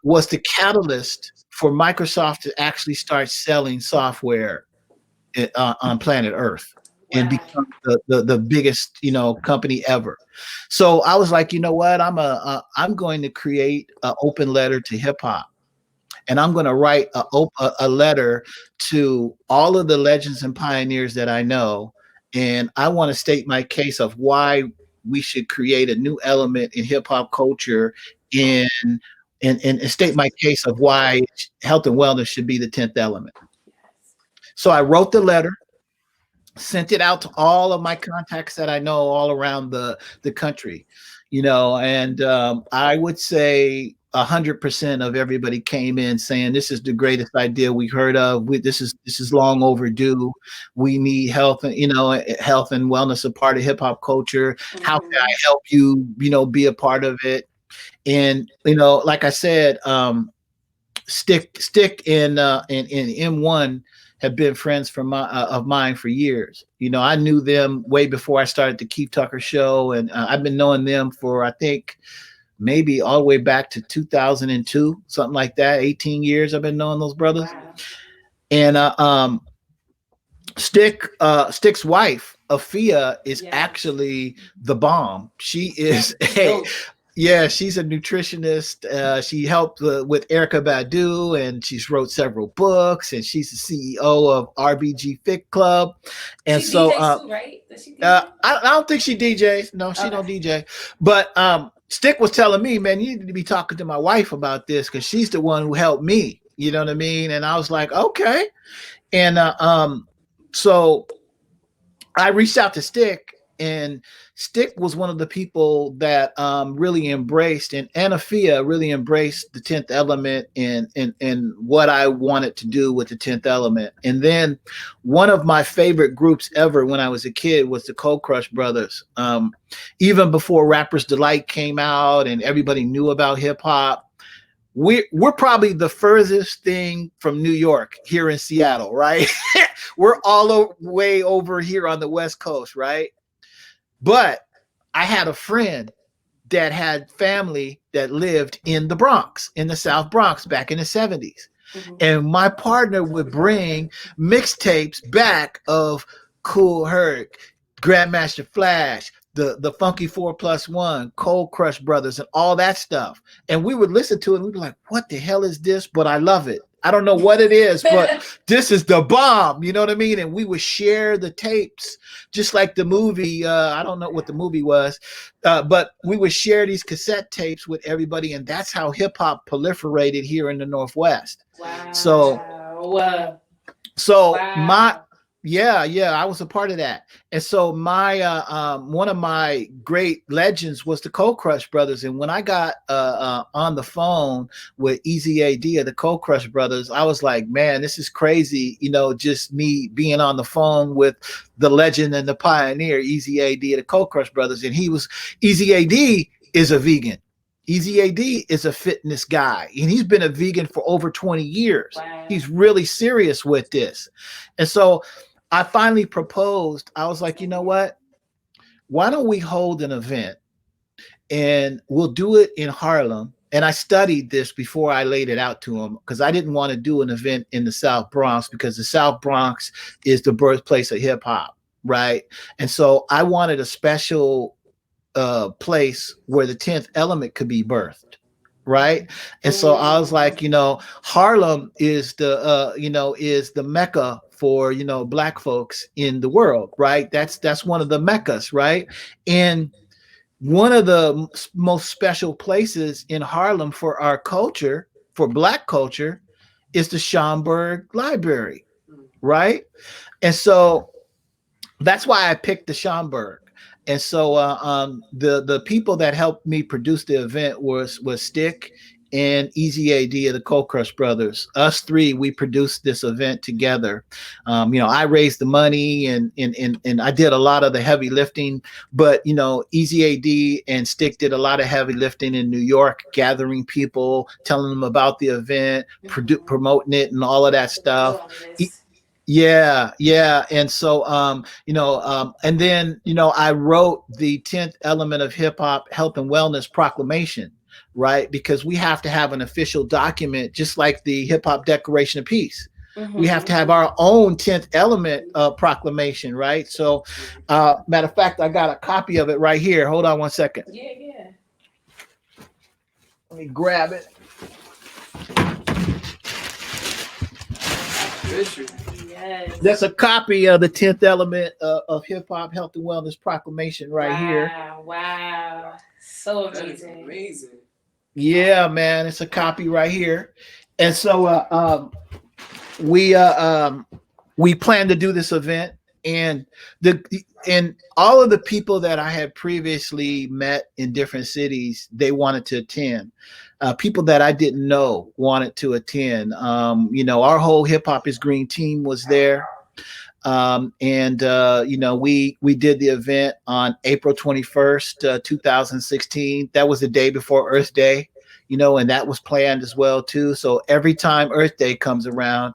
was the catalyst for Microsoft to actually start selling software on planet Earth. Wow. And become the biggest, company ever. So I was like, you know what? I'm going to create an open letter to hip hop. And I'm going to write a letter to all of the legends and pioneers that I know. And I want to state my case of why we should create a new element in hip hop culture and state my case of why health and wellness should be the 10th element. So I wrote the letter, sent it out to all of my contacts that I know all around the country, and I would say 100% of everybody came in saying this is the greatest idea we heard of. This is long overdue. We need health and health and wellness a part of hip hop culture. Mm-hmm. How can I help you? Be a part of it. And like I said, Stick and M1 have been friends of mine for years. I knew them way before I started the Keith Tucker show, and I've been knowing them for I think maybe all the way back to 2002, something like that. 18 years I've been knowing those brothers. Wow. And Stick's wife, Afia, is actually the bomb. She is she's a nutritionist. She helped with Erykah Badu, and she's wrote several books, and she's the CEO of RBG Fit Club. And she so DJs too, right? Does she DJ? I don't think she DJs. No, she don't DJ. But Stick was telling me, man, you need to be talking to my wife about this because she's the one who helped me. You know what I mean? And I was like, okay. And so I reached out to Stick, and Stick was one of the people that really embraced, and Anafia really embraced the 10th element and what I wanted to do with the 10th element. And then one of my favorite groups ever when I was a kid was the Cold Crush Brothers. Even before Rapper's Delight came out and everybody knew about hip hop, we're probably the furthest thing from New York here in Seattle, right? We're all the way over here on the West Coast, right? But I had a friend that had family that lived in the Bronx, in the South Bronx back in the 70s. Mm-hmm. And my partner would bring mixtapes back of Kool Herc, Grandmaster Flash, the Funky 4+1, Cold Crush Brothers, and all that stuff. And we would listen to it and we'd be like, what the hell is this? But I love it. I don't know what it is, but this is the bomb. You know what I mean? And we would share the tapes, just like the movie. I don't know what the movie was, but we would share these cassette tapes with everybody. And that's how hip hop proliferated here in the Northwest. Wow. So wow. I was a part of that. And so my one of my great legends was the Cold Crush Brothers. And when I got on the phone with Easy AD of the Cold Crush Brothers, I was like, man, this is crazy. Just me being on the phone with the legend and the pioneer, Easy AD of the Cold Crush Brothers. And Easy AD is a vegan. Easy AD is a fitness guy, and he's been a vegan for over 20 years. Wow. He's really serious with this. And so I finally proposed. I was like, you know what? Why don't we hold an event and we'll do it in Harlem? And I studied this before I laid it out to him because I didn't want to do an event in the South Bronx because the South Bronx is the birthplace of hip hop, right? And so I wanted a special place where the 10th element could be birthed, right? And so I was like, Harlem is the Mecca for Black folks in the world, right? That's one of the Meccas, right? And one of the most special places in Harlem for our culture, for Black culture, is the Schomburg Library, right? And so that's why I picked the Schomburg. And so the people that helped me produce the event was Stick and Easy AD of the Cold Crush Brothers. Us three, we produced this event together. I raised the money and I did a lot of the heavy lifting, but Easy AD and Stick did a lot of heavy lifting in New York, gathering people, telling them about the event, promoting it and all of that stuff. Yeah, yeah. And so and then I wrote the 10th element of hip hop health and wellness proclamation, right? Because we have to have an official document, just like the Hip Hop Declaration of Peace. We have to have our own 10th element proclamation, right? So matter of fact, I got a copy of it right here. Hold on one second. Yeah. Let me grab it. Yes. That's a copy of the 10th element of hip hop health and wellness proclamation here. Wow. So amazing. Amazing. Yeah, man. It's a copy right here. And so we plan to do this event, and all of the people that I had previously met in different cities, they wanted to attend. People that I didn't know wanted to attend. Our whole Hip Hop is Green team was there. We did the event on April 21st, 2016. That was the day before Earth Day, and that was planned as well too. So every time Earth Day comes around,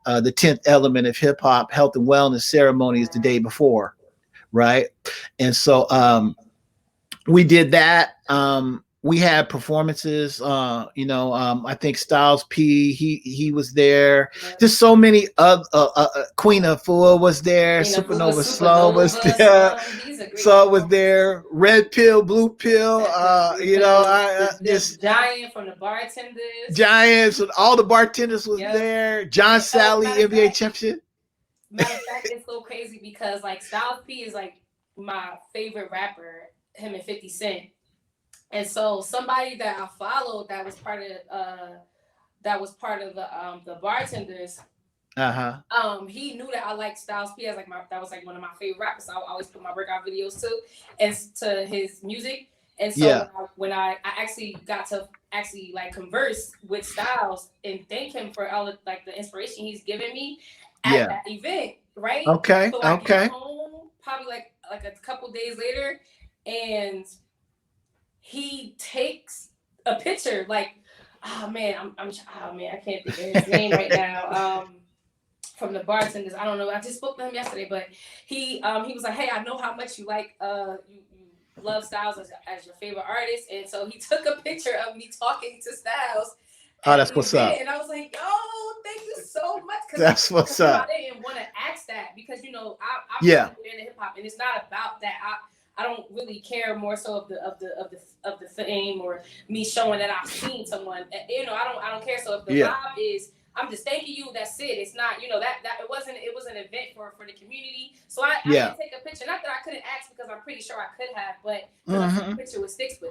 the 10th element of hip hop health and wellness ceremony is the day before, right? And so we did that. We had performances. I think Styles P. He was there. Just so many Queen Afua was there. Supernova Slow was there. So was there. Red Pill, Blue Pill. Just Giant from the bartenders. Giants and all the bartenders was there. John Sally, NBA champion. Matter of fact, it's so crazy because like Styles P is like my favorite rapper. Him and 50 Cent. And so somebody that I followed that was part of the bartenders. He knew that I liked Styles P as that was like one of my favorite rappers. So I always put my workout videos too and to his music. And so when I actually got to like converse with Styles and thank him for all of like the inspiration he's given me at that event, right? Okay. So I get home probably like a couple days later, and he takes a picture like, I can't think of his name right now. From the bartenders, I don't know. I just spoke to him yesterday, but he was like, hey, I know how much you like you love Styles as your favorite artist, and so he took a picture of me talking to Styles. Oh, that's what's up. And I was like, yo, thank you so much. That's what's up. I didn't want to ask that because I'm in hip hop, and it's not about that. I don't really care more so of the fame or me showing that I've seen someone. I don't care. So if the vibe is, I'm just thanking you. That's it. It's not, that it was an event for the community. So I didn't take a picture. Not that I couldn't ask because I'm pretty sure I could have, but I took a picture with Stick,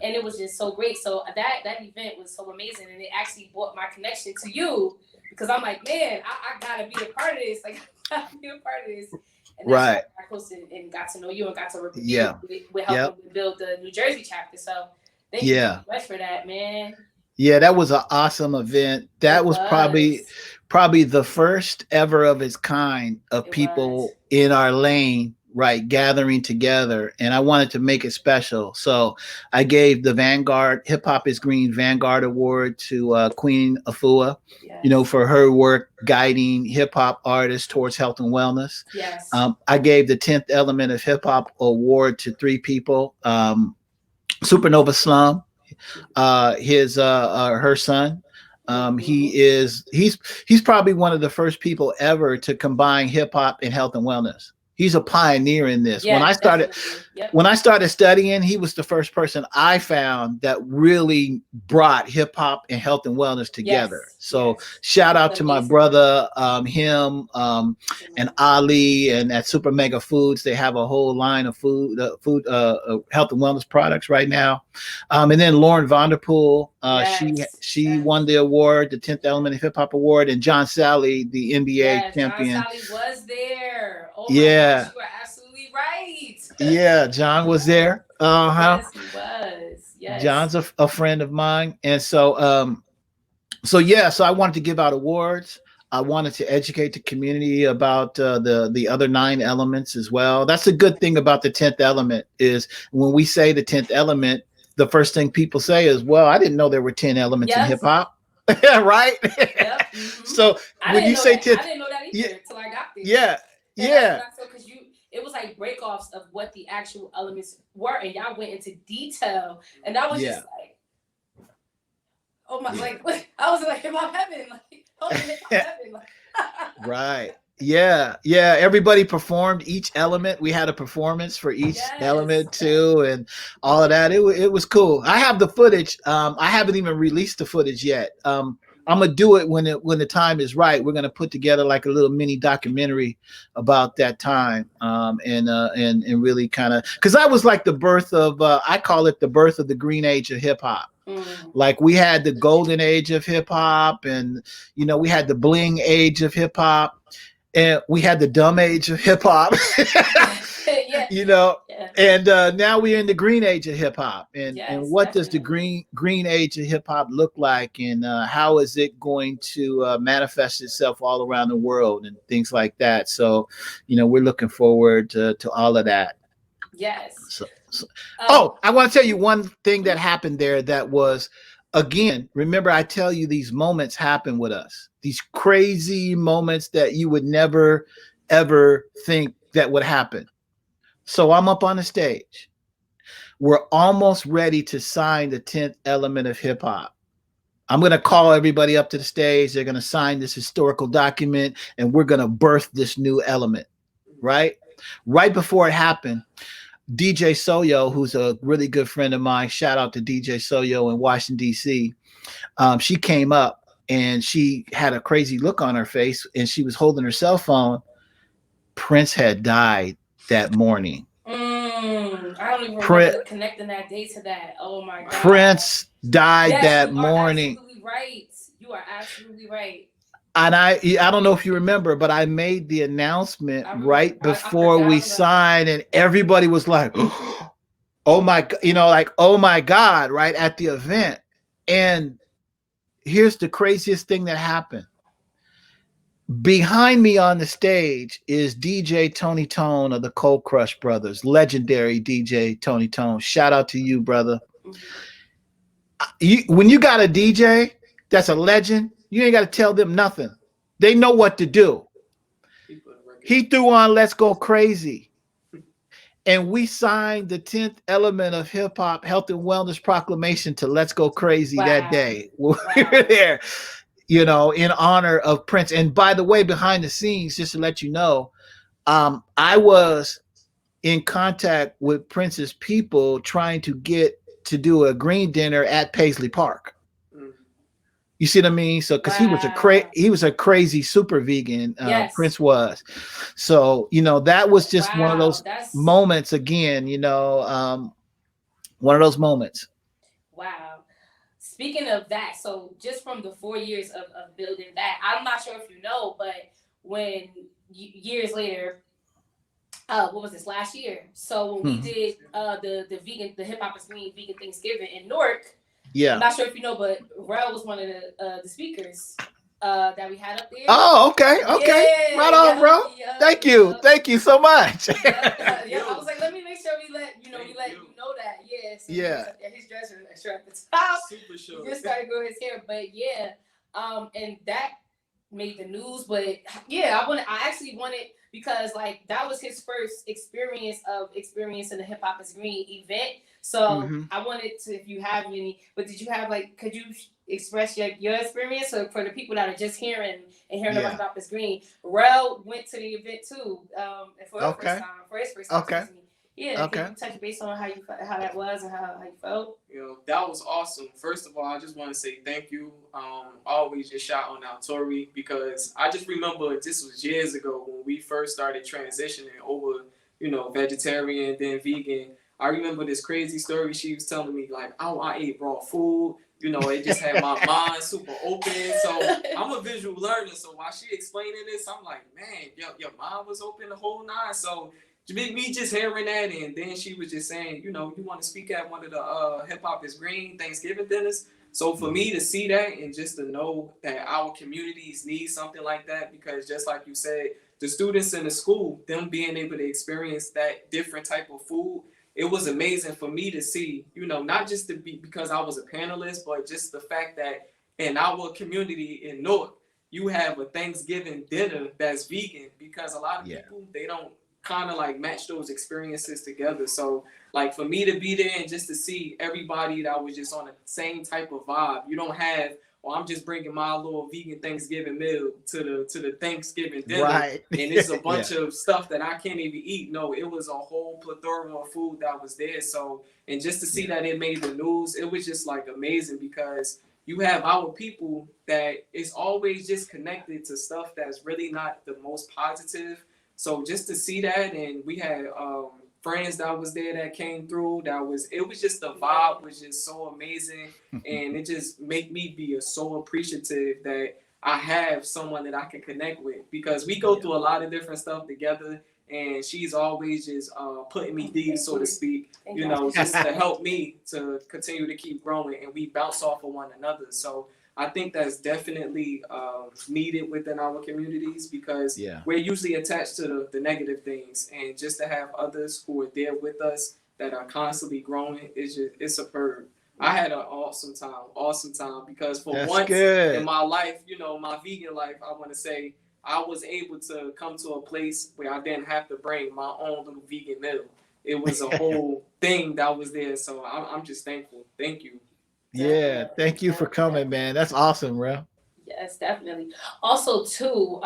and it was just so great. So that event was so amazing, and it actually brought my connection to you because I'm like, man, I gotta be a part of this. Like, I gotta be a part of this. And that's why I posted and got to know you and got to review you with helping build the New Jersey chapter. So thank you so much for that, man. Yeah, that was an awesome event. That was probably the first ever of its kind of people in our lane, right, gathering together. And I wanted to make it special. So I gave the Vanguard, Hip Hop is Green Vanguard Award to Queen Afua, for her work guiding hip hop artists towards health and wellness. Yes. I gave the 10th Element of Hip Hop Award to 3 people. Supernova Slum. Her son, he's probably one of the first people ever to combine hip hop and health and wellness. He's a pioneer in this. When I started studying, he was the first person I found that really brought hip hop and health and wellness together. So shout out to my brother, him, and Ali, and at Super Mega Foods. They have a whole line of food, health and wellness products right now. And then Lauren Vanderpool, she won the award, the 10th Element of Hip Hop Award, and John Sally, the NBA champion. John Sally was there. Oh my gosh, you are absolutely right. Yeah, John was there. Uh-huh. Yes, he was. Yes. John's a friend of mine. And so yeah, so I wanted to give out awards. I wanted to educate the community about the other 9 elements as well. That's a good thing about the 10th element is when we say the 10th element, the first thing people say is, "Well, I didn't know there were 10 elements in hip Yes. hop." Right? Yep. So when you say 10th, I didn't know that either until I got there. yeah, And yeah, that's because it was like breakoffs of what the actual elements were, and y'all went into detail, and that was yeah. just like, oh my, like I was like, am I heaven? Like, oh, am I heaven? Like, Right. Yeah. Yeah. Everybody performed each element. We had a performance for each yes. element too, and all of that. It was cool. I have the footage. I haven't even released the footage yet. I'm gonna do it when the time is right. We're gonna put together like a little mini documentary about that time, and really kind of because that was like the birth of I call it the birth of the green age of hip hop. Like we had the golden age of hip hop, and we had the bling age of hip hop, and we had the dumb age of hip hop. Yeah. Yeah. And now we're in the green age of hip hop. And Yes, and what definitely. does the green age of hip hop look like, and how is it going to manifest itself all around the world and things like that? So, we're looking forward to all of that. Yes. So, I want to tell you one thing that happened there that was, again, remember I tell you these moments happen with us. These crazy moments that you would never, ever think that would happen. So I'm up on the stage. We're almost ready to sign the 10th element of hip hop. I'm going to call everybody up to the stage. They're going to sign this historical document, and we're going to birth this new element, right? Right before it happened, DJ Soyo, who's a really good friend of mine, shout out to DJ Soyo in Washington, D.C., she came up and she had a crazy look on her face, and she was holding her cell phone. Prince had died that morning. I don't even remember connecting that day to that. Oh my God. Prince died that morning. You are absolutely right. You are absolutely right. And I don't know if you remember, but I made the announcement right before we signed, and everybody was like, "Oh my," like, "Oh my God," right at the event. And here's the craziest thing that happened. Behind me on the stage is DJ Tony Tone of the Cold Crush Brothers, legendary DJ Tony Tone. Shout out to you, brother. When you got a DJ that's a legend, you ain't got to tell them nothing. They know what to do. He threw on Let's Go Crazy. And we signed the 10th element of hip hop health and wellness proclamation to Let's Go Crazy that day. We were there, in honor of Prince. And by the way, behind the scenes, just to let you know, I was in contact with Prince's people trying to get to do a green dinner at Paisley Park. You see what I mean? So, because he was a crazy super vegan. Yes. Prince was. So, that was just one of those moments again. One of those moments. Wow. Speaking of that, so just from the 4 years of building that, I'm not sure if you know, but when years later, what was this last year? So when we did the Hip Hop is Green Vegan Thanksgiving in Newark. Yeah. I'm not sure if you know, but Rel was one of the speakers that we had up there. Oh, okay. Yeah, right on, bro. Thank you so much. I was like, let me make sure we let you know that. Yeah. So his dress was extra at the top. Super sure. Just started growing his hair, but and that made the news. But I actually wanted, because like that was his first experience in the Hip Hop is Green event. So I wanted to, if you have any, but did you have could you express your experience? So for the people that are just hearing about Hip Hop is Green, Rel went to the event too, for his first time. Okay. Yeah. Okay. Can you touch base on how that was and how you felt? That was awesome. First of all, I just want to say thank you. Always just shout out Tori, because I just remember this was years ago when we first started transitioning over, vegetarian then vegan. I remember this crazy story she was telling me, like, I ate raw food. It just had my mind super open. So I'm a visual learner. So while she explaining this, I'm like, man, your mind was open the whole nine. So me just hearing that, and then she was just saying, you know, you want to speak at one of the Hip Hop is Green Thanksgiving dinners. So for me to see that and just to know that our communities need something like that, because just like you said, the students in the school, them being able to experience that different type of food, it was amazing for me to see, you know, not just to be because I was a panelist, but just the fact that in our community in North, you have a Thanksgiving dinner that's vegan, because a lot of people, they don't kind of like match those experiences together. So like for me to be there and just to see everybody that was just on the same type of vibe, you don't have, well, I'm just bringing my little vegan Thanksgiving meal to the Thanksgiving dinner, Right. and it's a bunch of stuff that I can't even eat. No, it was a whole plethora of food that was there. So, and just to see that it made the news, it was just like amazing, because you have our people that is always just connected to stuff that's really not the most positive. So just to see that, and we had friends that was there that came through, it was just the vibe was just so amazing, and it just make me be so appreciative that I have someone that I can connect with, because we go through a lot of different stuff together, and she's always just putting me deep, so to speak, you know, just to help me to continue to keep growing, and we bounce off of one another. So I think that's definitely needed within our communities, because we're usually attached to the negative things, and just to have others who are there with us that are constantly growing, it's superb. I had an awesome time, because for once in my life, you know, my vegan life, I want to say, I was able to come to a place where I didn't have to bring my own little vegan meal. It was a whole thing that was there, so I'm just thankful. Thank you. Yeah, thank you for coming, man. That's awesome, bro. Yes, definitely. Also, too,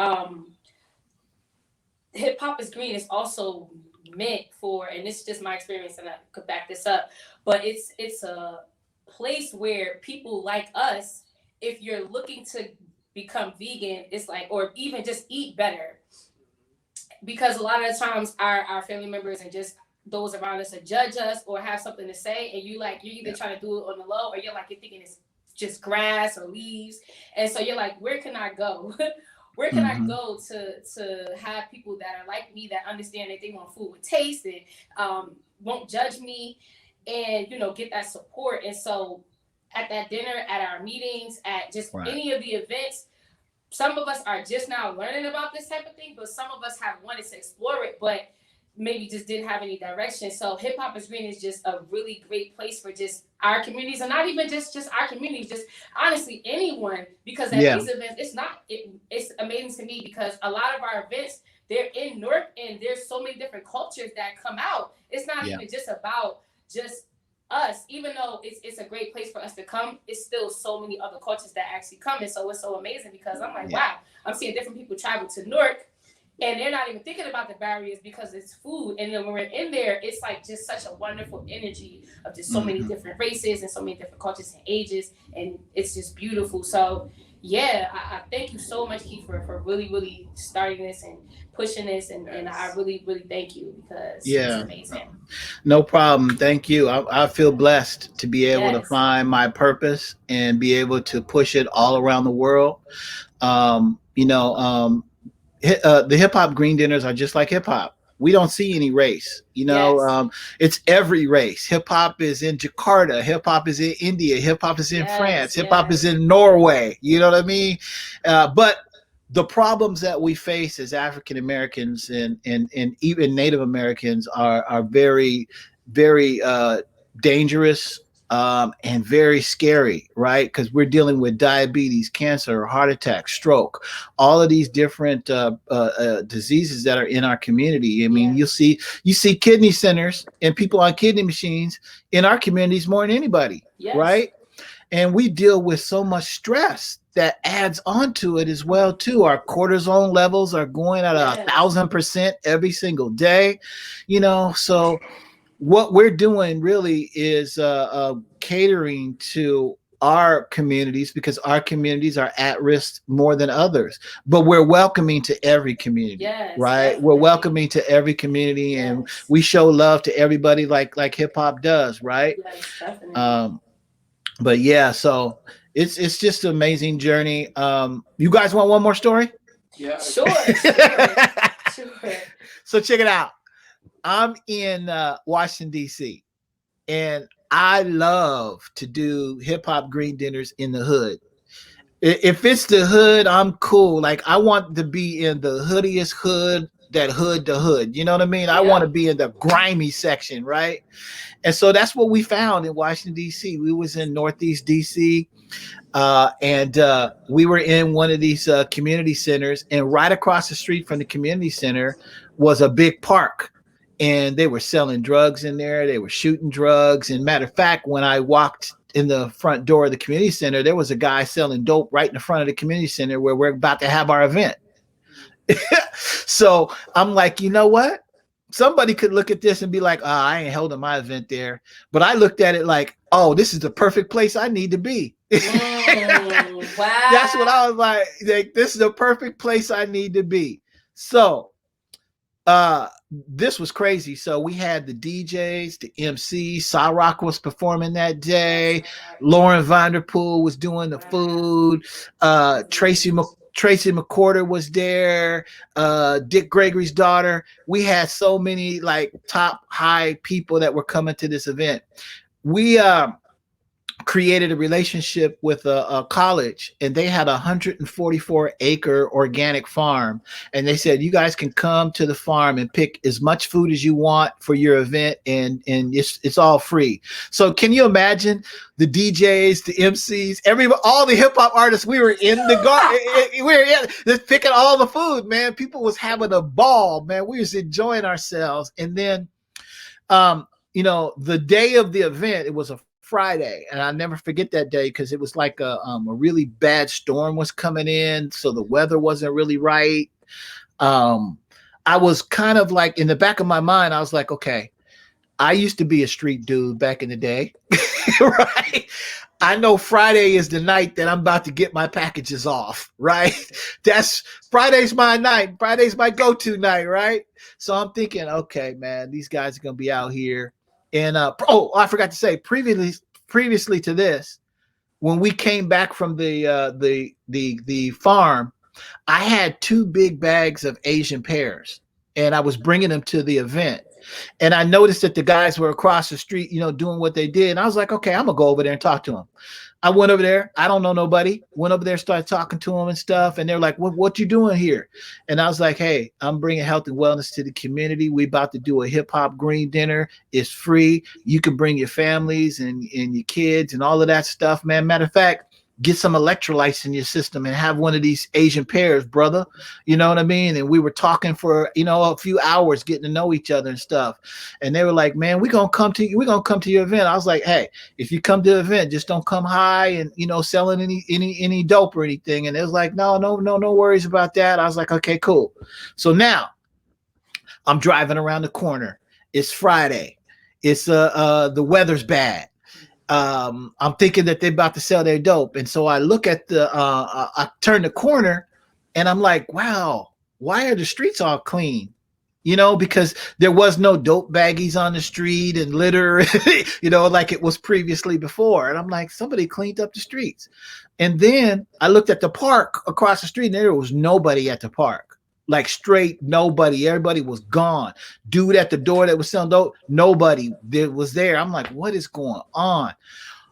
Hip Hop is Green is also meant for, and this is just my experience, and I could back this up, but it's a place where people like us, if you're looking to become vegan, it's like, or even just eat better, because a lot of the times our family members and just those around us to judge us or have something to say, and you're either trying to do it on the low, or you're thinking it's just grass or leaves, and so you're like, where can I go? Where can I go to have people that are like me, that understand that they want food with taste and won't judge me, and get that support? And so at that dinner, at our meetings, at just any of the events, some of us are just now learning about this type of thing, but some of us have wanted to explore it, but maybe just didn't have any direction. So Hip Hop is Green is just a really great place for just our communities, and not even just our communities, just honestly anyone, because at these events, it's amazing to me, because a lot of our events, they're in Newark, and there's so many different cultures that come out. It's not even just about just us, even though it's a great place for us to come, it's still so many other cultures that actually come. And so it's so amazing, because I'm like, wow, I'm seeing different people travel to Newark, and they're not even thinking about the barriers, because it's food. And then when we're in there, it's like just such a wonderful energy of just so many different races and so many different cultures and ages. And it's just beautiful. So yeah, I thank you so much, Keith, for really, really starting this and pushing this. And I really, really thank you, because it's amazing. No problem. Thank you. I feel blessed to be able to find my purpose and be able to push it all around the world. The Hip Hop Green Dinners are just like hip hop. We don't see any race, it's every race. Hip hop is in Jakarta. Hip hop is in India. Hip hop is in France. Hip hop is in Norway. You know what I mean? But the problems that we face as African Americans and even Native Americans are very, very dangerous. And very scary, right? Because we're dealing with diabetes, cancer, heart attack, stroke, all of these different diseases that are in our community. I mean, you see kidney centers and people on kidney machines in our communities more than anybody, right? And we deal with so much stress that adds onto it as well too. Our cortisone levels are going at 1,000% every single day, so what we're doing really is catering to our communities, because our communities are at risk more than others, but we're welcoming to every community, right? Definitely. We're welcoming to every community, and we show love to everybody like hip hop does, right? But yeah, so it's just an amazing journey. You guys want one more story? Yeah. Sure. So check it out. I'm in Washington, D.C., and I love to do hip hop green dinners in the hood. If it's the hood, I'm cool. Like I want to be in the hoodiest hood, that hood to hood. You know what I mean? I want to Yep. be in the grimy section, right? And so that's what we found in Washington D.C. We was in Northeast D.C. And we were in one of these community centers, and right across the street from the community center was a big park. And they were selling drugs in there. They were shooting drugs. And matter of fact, when I walked in the front door of the community center, there was a guy selling dope right in the front of the community center where we're about to have our event. So I'm like, you know what? Somebody could look at this and be like, oh, I ain't holding my event there. But I looked at it like, oh, this is the perfect place I need to be. Wow. That's what I was like, this is the perfect place I need to be. So this was crazy. So we had the DJs, the MC, Rock was performing that day. Lauren Vanderpool was doing the food. Tracy McCorder was there. Dick Gregory's daughter. We had so many like top high people that were coming to this event. We created a relationship with a college, and they had a 144-acre organic farm, and they said you guys can come to the farm and pick as much food as you want for your event, and it's all free. So can you imagine the DJs, the MCs, everybody, all the hip hop artists? We were in the garden. We were just picking all the food, man. People was having a ball, man. We was enjoying ourselves. And then the day of the event, it was a Friday, and I'll never forget that day because it was like a really bad storm was coming in, so the weather wasn't really right. I was kind of like, in the back of my mind, I was like, okay, I used to be a street dude back in the day, right? I know Friday is the night that I'm about to get my packages off, right? Friday's my night. Friday's my go-to night, right? So I'm thinking, okay, man, these guys are gonna be out here. And I forgot to say, previously to this, when we came back from the farm, I had 2 big bags of Asian pears, and I was bringing them to the event. And I noticed that the guys were across the street, doing what they did. And I was like, okay, I'm gonna go over there and talk to them. I went over there. I don't know nobody. Went over there, started talking to them and stuff. And they're like, what you doing here? And I was like, hey, I'm bringing health and wellness to the community. We about to do a hip hop green dinner. It's free. You can bring your families and your kids and all of that stuff, man. Matter of fact, get some electrolytes in your system and have one of these Asian pears, brother. You know what I mean? And we were talking for, a few hours, getting to know each other and stuff. And they were like, man, we're going to come to your event. I was like, hey, if you come to the event, just don't come high and, selling any dope or anything. And it was like, no worries about that. I was like, okay, cool. So now I'm driving around the corner. It's Friday. It's the weather's bad. I'm thinking that they're about to sell their dope. And so I look at I turn the corner and I'm like, wow, why are the streets all clean? Because there was no dope baggies on the street and litter, like it was previously before. And I'm like, somebody cleaned up the streets. And then I looked at the park across the street and there was nobody at the park. Like straight nobody. Everybody was gone. Dude at the door that was selling dope, nobody was there. I'm like, what is going on?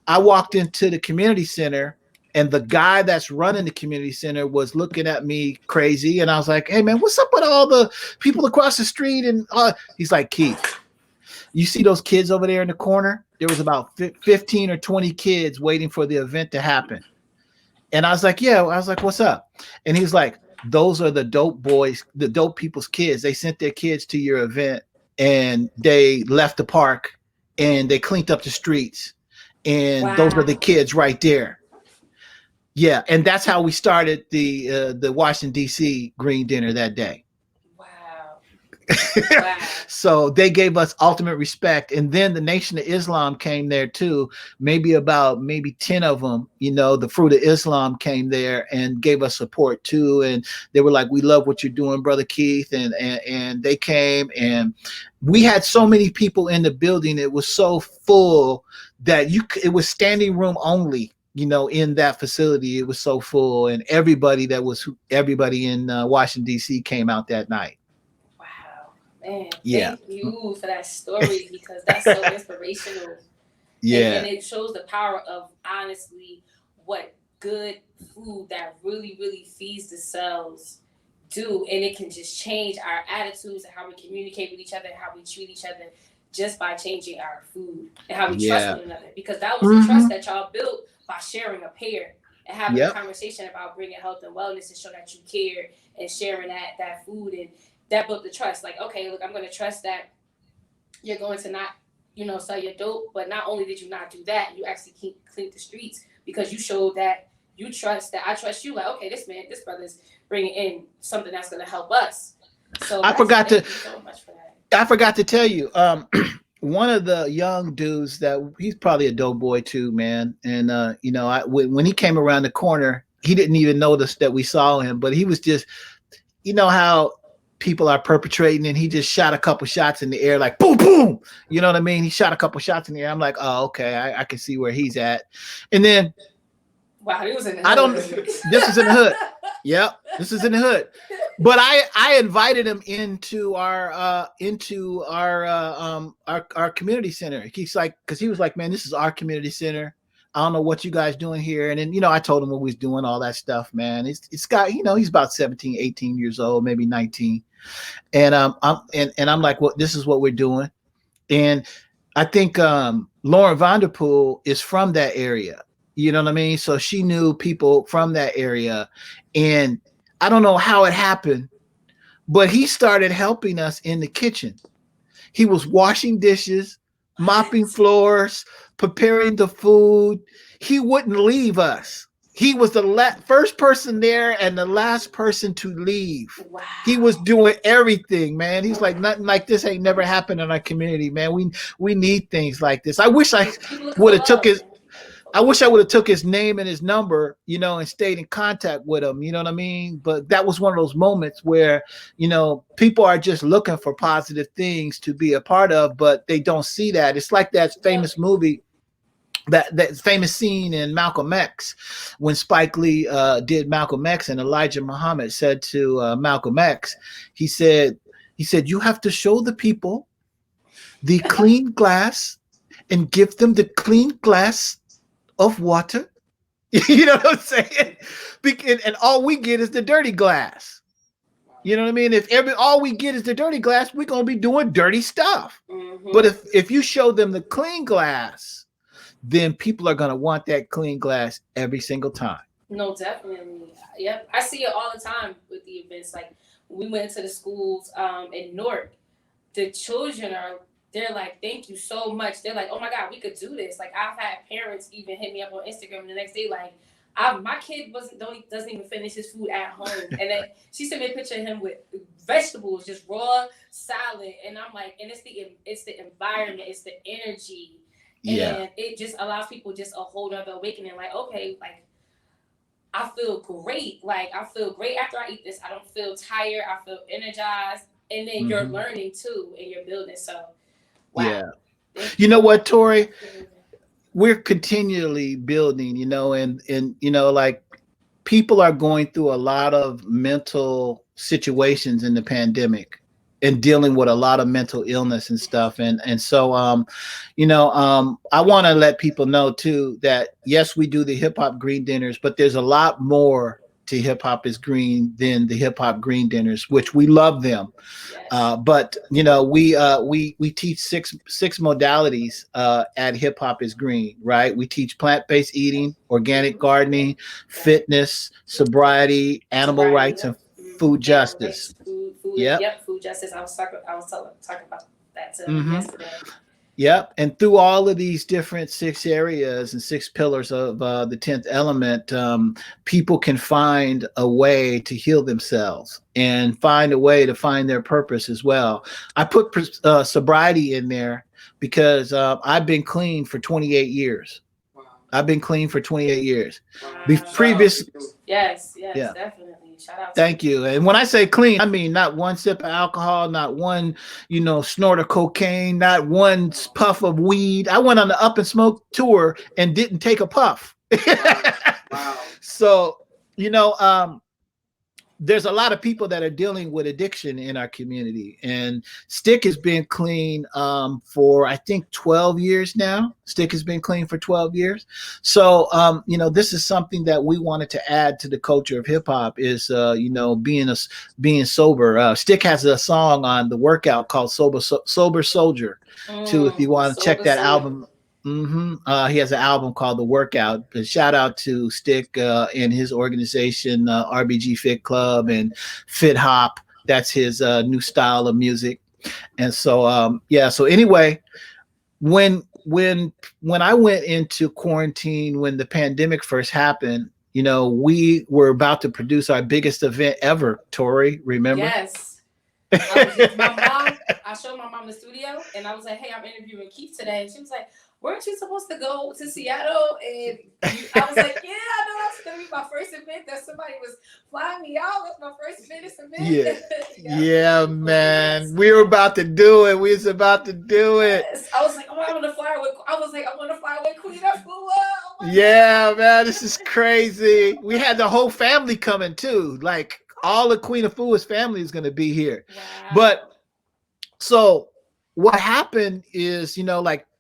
I walked into the community center, and the guy that's running the community center was looking at me crazy. And I was like, hey, man, what's up with all the people across the street? And he's like, Keith, you see those kids over there in the corner? There was about 15 or 20 kids waiting for the event to happen. And I was like, yeah. I was like, what's up? And he's like, those are the dope boys, the dope people's kids. They sent their kids to your event and they left the park and they cleaned up the streets. And wow, those are the kids right there. Yeah. And that's how we started the Washington, D.C. green dinner that day. Wow. Wow. So they gave us ultimate respect. And then the Nation of Islam came there too. Maybe 10 of them, the Fruit of Islam came there and gave us support too. And they were like, we love what you're doing, Brother Keith. And they came, and we had so many people in the building. It was so full that it was standing room only. In that facility, it was so full, and everybody in Washington, D.C. came out that night. Man, Yeah. thank you for that story because that's so inspirational. Yeah. And it shows the power of honestly what good food that really, really feeds the cells do. And it can just change our attitudes and how we communicate with each other and how we treat each other just by changing our food and how we trust Yeah. one another. Because that was the trust that y'all built by sharing a pear and having a Yep. conversation about bringing health and wellness to show that you care and sharing that food. And that built the trust. Like, okay, look, I'm going to trust that you're going to not, sell your dope. But not only did you not do that, you actually clean the streets because you showed that you trust that I trust you. Like, okay, this brother's bringing in something that's going to help us. So I forgot thank you so much for that. I forgot to tell you, one of the young dudes that he's probably a dope boy too, man. And when he came around the corner, he didn't even notice that we saw him, but he was just, how people are perpetrating, and he just shot a couple shots in the air, like boom, boom. You know what I mean? He shot a couple shots in the air. I'm like, oh, okay, I can see where he's at. And then, wow, he was in the hood. This is in the hood. Yep, this is in the hood. But I invited him into our community center. He's like, because he was like, man, this is our community center. I don't know what you guys doing here. And then, I told him what we was doing, all that stuff, man. It's got, he's about 17, 18 years old, maybe 19. And I'm like, well, this is what we're doing. And I think Lauren Vanderpool is from that area. You know what I mean? So she knew people from that area. And I don't know how it happened, but he started helping us in the kitchen. He was washing dishes, mopping floors, preparing the food. He wouldn't leave us. He was the first person there and the last person to leave. Wow. He was doing everything, man. He's like, nothing like this ain't never happened in our community, man. We need things like this. I wish I would have took his name and his number, and stayed in contact with him. You know what I mean? But that was one of those moments where, people are just looking for positive things to be a part of, but they don't see that. It's like that famous movie, that famous scene in Malcolm X, when Spike Lee did Malcolm X, and Elijah Muhammad said to Malcolm X, he said, you have to show the people the clean glass and give them the clean glass of water. You know what I'm saying? And all we get is the dirty glass. You know what I mean? If all we get is the dirty glass, we're gonna be doing dirty stuff. Mm-hmm. But if you show them the clean glass, then people are gonna want that clean glass every single time. No, definitely. Yep, I see it all the time with the events. Like we went to the schools in Newark. The children they're like, thank you so much. They're like, oh my God, we could do this. Like I've had parents even hit me up on Instagram the next day, like, my kid doesn't even finish his food at home. And then she sent me a picture of him with vegetables, just raw salad. And I'm like, and it's the environment, it's the energy. And it just allows people just a whole other awakening. Like, okay, like I feel great. Like I feel great after I eat this. I don't feel tired. I feel energized. And then you're learning too, and you're building. So, wow. Yeah. You know what, Tori? We're continually building, and like people are going through a lot of mental situations in the pandemic and dealing with a lot of mental illness and stuff. And so, I want to let people know too, that yes, we do the Hip Hop Green Dinners, but there's a lot more to Hip Hop is Green than the Hip Hop Green Dinners, which we love them. Yes. But we teach six modalities at Hip Hop is Green, right? We teach plant-based eating, organic gardening, fitness, sobriety, animal rights, and food justice. Food justice. I was talking about that yesterday. Yep. And through all of these different 6 areas and 6 pillars of the 10th element, people can find a way to heal themselves and find a way to find their purpose as well. I put sobriety in there because I've been clean for 28 years. Wow. I've been clean for 28 years. Wow. Yes, definitely. Shout out. Thank you. And when I say clean, I mean not one sip of alcohol, not one, snort of cocaine, not one puff of weed. I went on the Up and Smoke tour and didn't take a puff. Wow. So, there's a lot of people that are dealing with addiction in our community, and Stick has been clean for I think 12 years now. Stick has been clean for 12 years. So this is something that we wanted to add to the culture of hip hop is being sober. Stick has a song on the workout called Sober Soldier too, if you want to check that album. He has an album called The Workout. But shout out to Stick and his organization, RBG Fit Club and Fit Hop. That's his new style of music. And so, So anyway, when I went into quarantine, when the pandemic first happened, we were about to produce our biggest event ever. Tori, remember? Yes. I showed my mom the studio, and I was like, "Hey, I'm interviewing Keith today." And she was like, "Weren't you supposed to go to Seattle?" And I was like, "Yeah, I know that's gonna be my first event. That somebody was flying me out. That's my first business event." Yeah, man. We were about to do it. We was about to do it. Yes. I was like, "Oh, I want to fly with Queen Afua." Oh God. Man, this is crazy. We had the whole family coming too. Like all of Queen Afua's family is going to be here. Wow. But so what happened is,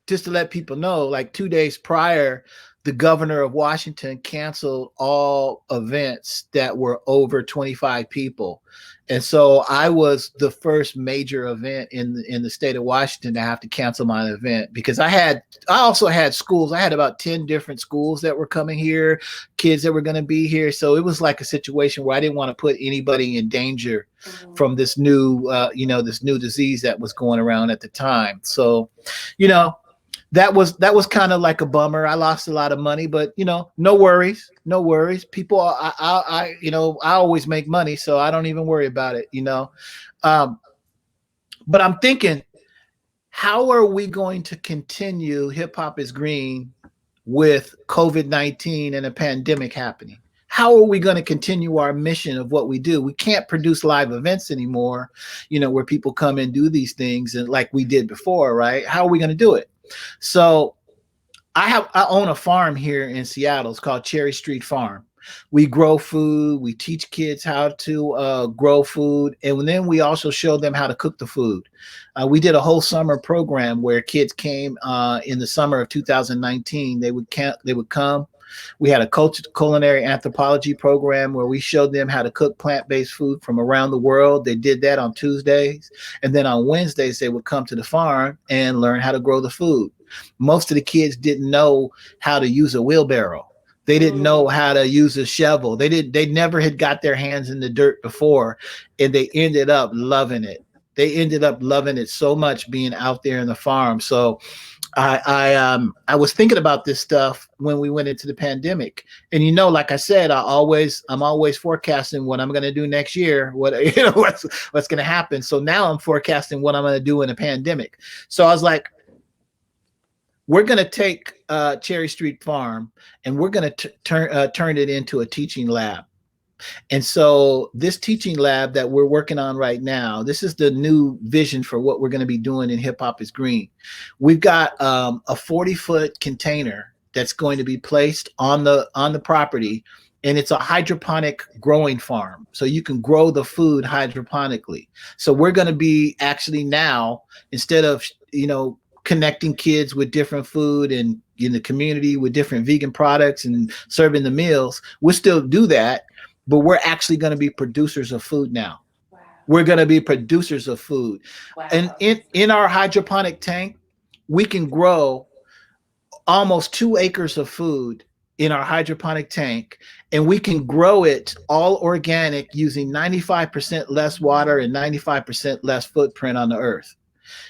just to let people know, like 2 days prior, the governor of Washington canceled all events that were over 25 people. And so I was the first major event in the state of Washington to have to cancel my event because I also had schools. I had about 10 different schools that were coming here, kids that were going to be here. So it was like a situation where I didn't want to put anybody in danger from this new, this new disease that was going around at the time. So, that was kind of like a bummer. I lost a lot of money, but no worries. People, I always make money, so I don't even worry about it. But I'm thinking, how are we going to continue Hip Hop is Green with COVID-19 and a pandemic happening? How are we going to continue our mission of what we do? We can't produce live events anymore, where people come and do these things and like we did before, right? How are we going to do it? So I own a farm here in Seattle. It's called Cherry Street Farm. We grow food. We teach kids how to grow food. And then we also show them how to cook the food. We did a whole summer program where kids came in the summer of 2019. They would come. We had a culinary anthropology program where we showed them how to cook plant-based food from around the world. They did that on Tuesdays. And then on Wednesdays, they would come to the farm and learn how to grow the food. Most of the kids didn't know how to use a wheelbarrow. They didn't know how to use a shovel. They never had got their hands in the dirt before, and they ended up loving it. They ended up loving it so much being out there in the farm. So I was thinking about this stuff when we went into the pandemic, and like I said, I'm always forecasting what I'm going to do next year, what's going to happen. So now I'm forecasting what I'm going to do in a pandemic. So I was like, we're going to take Cherry Street Farm and we're going to turn it into a teaching lab. And so this teaching lab that we're working on right now, this is the new vision for what we're going to be doing in Hip Hop is Green. We've got a 40-foot container that's going to be placed on the property, and it's a hydroponic growing farm. So you can grow the food hydroponically. So we're going to be actually now, instead of, connecting kids with different food and in the community with different vegan products and serving the meals, we'll still do that. But we're actually going to be producers of food now. Wow. We're going to be producers of food. Wow. And in our hydroponic tank, we can grow almost 2 acres of food in our hydroponic tank, and we can grow it all organic using 95% less water and 95% less footprint on the earth.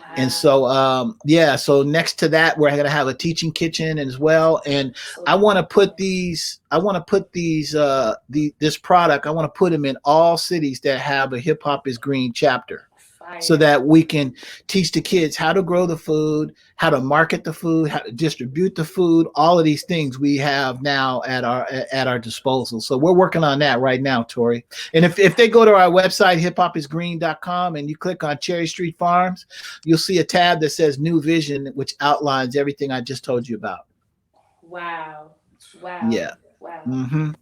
Wow. And so, so next to that, we're going to have a teaching kitchen as well. And I want to put this product, I want to put them in all cities that have a Hip Hop is Green chapter. So that we can teach the kids how to grow the food, how to market the food, how to distribute the food. All of these things we have now at our disposal. So we're working on that right now, Tori. And if they go to our website, hiphopisgreen.com, and you click on Cherry Street Farms, you'll see a tab that says New Vision, which outlines everything I just told you about. Wow. Yeah. Wow.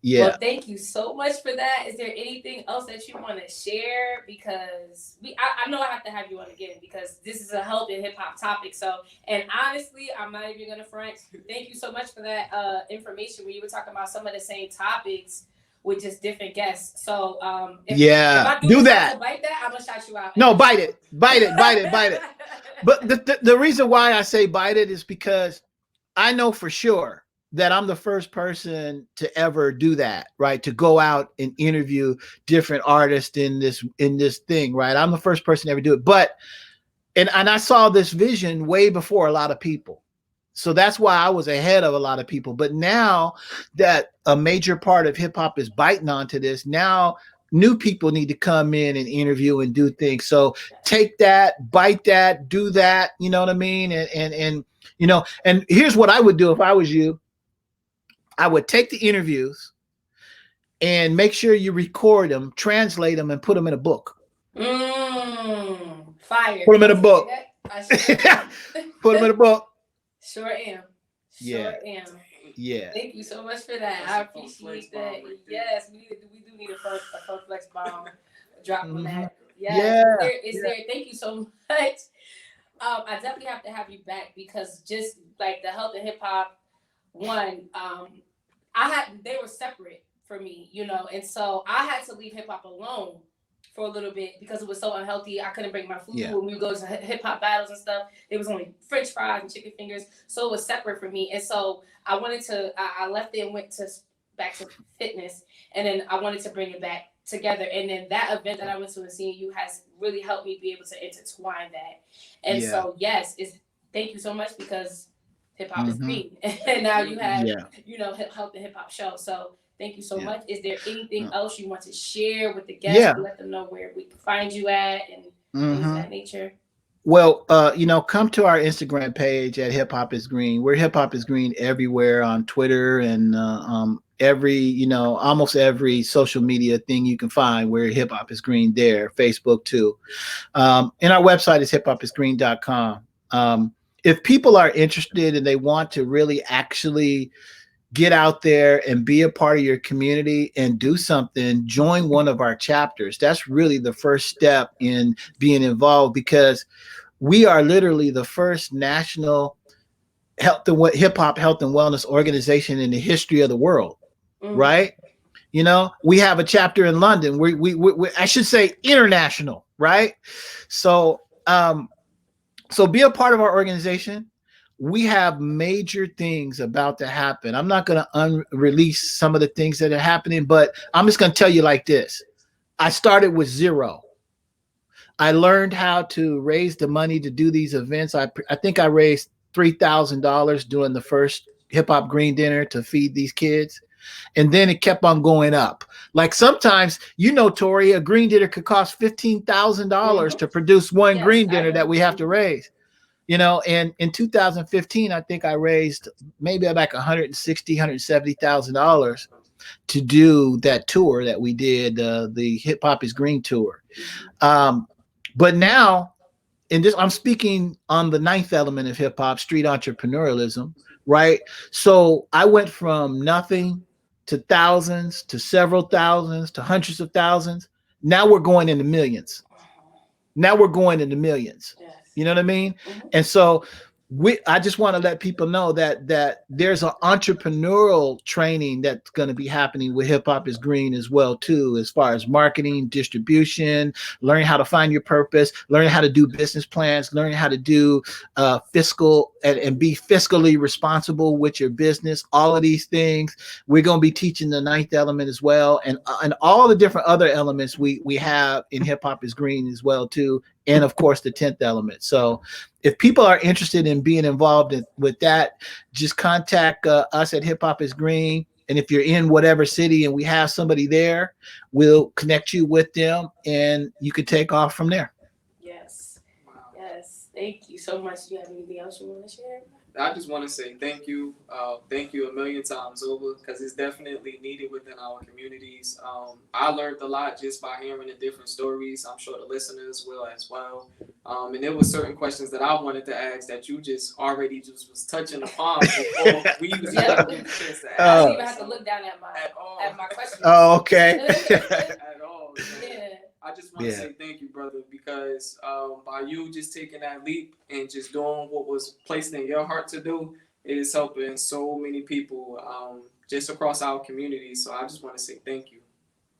Yeah. Well, thank you so much for that. Is there anything else that you want to share? Because I know I have to have you on again because this is a health and hip hop topic. So, and honestly, I'm not even gonna front. Thank you so much for that information where you were talking about some of the same topics with just different guests. So, if I do that. To bite that, I'm gonna shout you out. No, bite it. But the reason why I say bite it is because I know for sure that I'm the first person to ever do that, right? To go out and interview different artists in this thing, right? I'm the first person to ever do it. But and I saw this vision way before a lot of people. So that's why I was ahead of a lot of people. But now that a major part of hip hop is biting onto this, now new people need to come in and interview and do things. So take that, bite that, do that, you know what I mean? And you know, and here's what I would do if I was you. I would take the interviews and make sure you record them, translate them, and put them in a book. Fire. Put them in a book. Put them in a book. Sure am. Sure am. Yeah. Thank you so much for that. I appreciate that. Right, yes, we do need a fun flex bomb drop on that. Yes. Yeah. Is there? Thank you so much. I definitely have to have you back because just like the health and hip hop one, they were separate for me, you know, and so I had to leave hip hop alone for a little bit because it was so unhealthy. I couldn't bring my food when we would go to hip hop battles and stuff. There was only French fries and chicken fingers, so it was separate for me. And so I wanted to. I left it and went back to fitness, and then I wanted to bring it back together. And then that event that I went to and seeing you has really helped me be able to intertwine that. And so thank you so much because hip hop is green, and now you have you know health and hip hop show. So thank you so much. Is there anything else you want to share with the guests to let them know where we can find you at and things of that nature? Well, you know, come to our Instagram page at Hip Hop is Green. We're Hip Hop is Green everywhere on Twitter and almost every social media thing you can find. We're Hip Hop is Green there, Facebook too. And our website is hiphopisgreen.com. If people are interested and they want to really actually get out there and be a part of your community and do something, join one of our chapters. That's really the first step in being involved because we are literally the first national hip hop health and wellness organization in the history of the world, right? You know, we have a chapter in London. We I should say international, right? So be a part of our organization. We have major things about to happen. I'm not going to unrelease some of the things that are happening, but I'm just going to tell you like this. I started with zero. I learned how to raise the money to do these events. I think I raised $3,000 doing the first Hip Hop Green Dinner to feed these kids. And then it kept on going up. Like sometimes, you know, Tori, a green dinner could cost $15,000 to produce one green dinner that we have to raise. You know, and in 2015, I think I raised maybe like $170,000 to do that tour that we did, the Hip Hop is Green tour. But now, I'm speaking on the ninth element of hip hop, street entrepreneurialism, right? So I went from nothing to thousands, to several thousands, to hundreds of thousands. Now we're going into millions. You know what I mean? And so I just want to let people know that there's an entrepreneurial training that's going to be happening with Hip Hop is Green as well too, as far as marketing, distribution, learning how to find your purpose, learning how to do business plans, learning how to do fiscal and be fiscally responsible with your business. All of these things we're going to be teaching the ninth element as well, and all the different other elements we have in Hip Hop is Green as well too, and of course the 10th element. So if people are interested in being involved with that, just contact us at Hip Hop is Green. And if you're in whatever city and we have somebody there, we'll connect you with them and you can take off from there. Yes. Yes. Thank you so much. Do you have anything else you want to share? I just want to say thank you a million times over, because it's definitely needed within our communities. I learned a lot just by hearing the different stories. I'm sure the listeners will as well. And there were certain questions that I wanted to ask that you just already just was touching upon before we was even Yeah. getting the chance to I ask. don't even have to look down at my questions. Oh, okay. At all. So Yeah. I just want to say thank you, brother, because by you just taking that leap and just doing what was placed in your heart to do, it is helping so many people just across our community. So I just want to say thank you.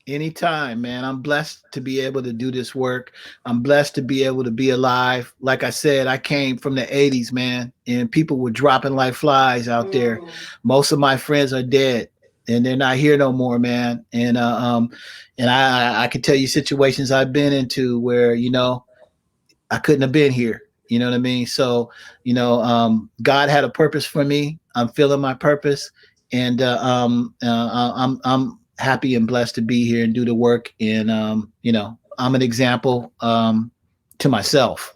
Anytime, man. I'm blessed to be able to do this work. I'm blessed to be able to be alive. Like I said, I came from the 80s, man, and people were dropping like flies out there. Most of my friends are dead and they're not here no more, man. And I can tell you situations I've been into where, you know, I couldn't have been here. You know what I mean? So, you know, God had a purpose for me. I'm feeling my purpose, and I'm happy and blessed to be here and do the work. And you know, I'm an example to myself.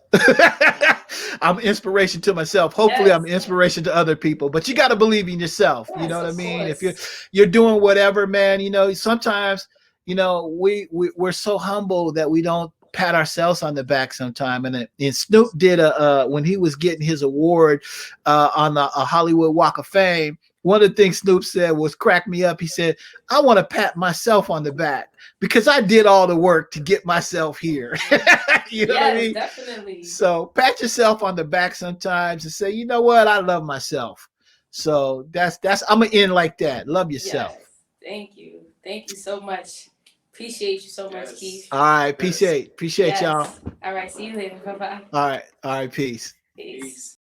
I'm inspiration to myself. Hopefully, Yes. I'm inspiration to other people. But you got to believe in yourself. Yes, You know what I of mean? course. If you're doing whatever, man, you know, sometimes, you know, we're so humble that we don't pat ourselves on the back sometime. And Snoop did when he was getting his award on the Hollywood Walk of Fame. One of the things Snoop said was crack me up. He said, I want to pat myself on the back because I did all the work to get myself here. You know what I mean? Definitely. So pat yourself on the back sometimes and say, you know what? I love myself. So that's I'm gonna end like that. Love yourself. Yes. Thank you. Thank you so much. Appreciate you so much, Yes. Keith. All right, Yes. appreciate Yes. y'all. All right, see you later. Bye-bye. All right, peace. Peace. Peace.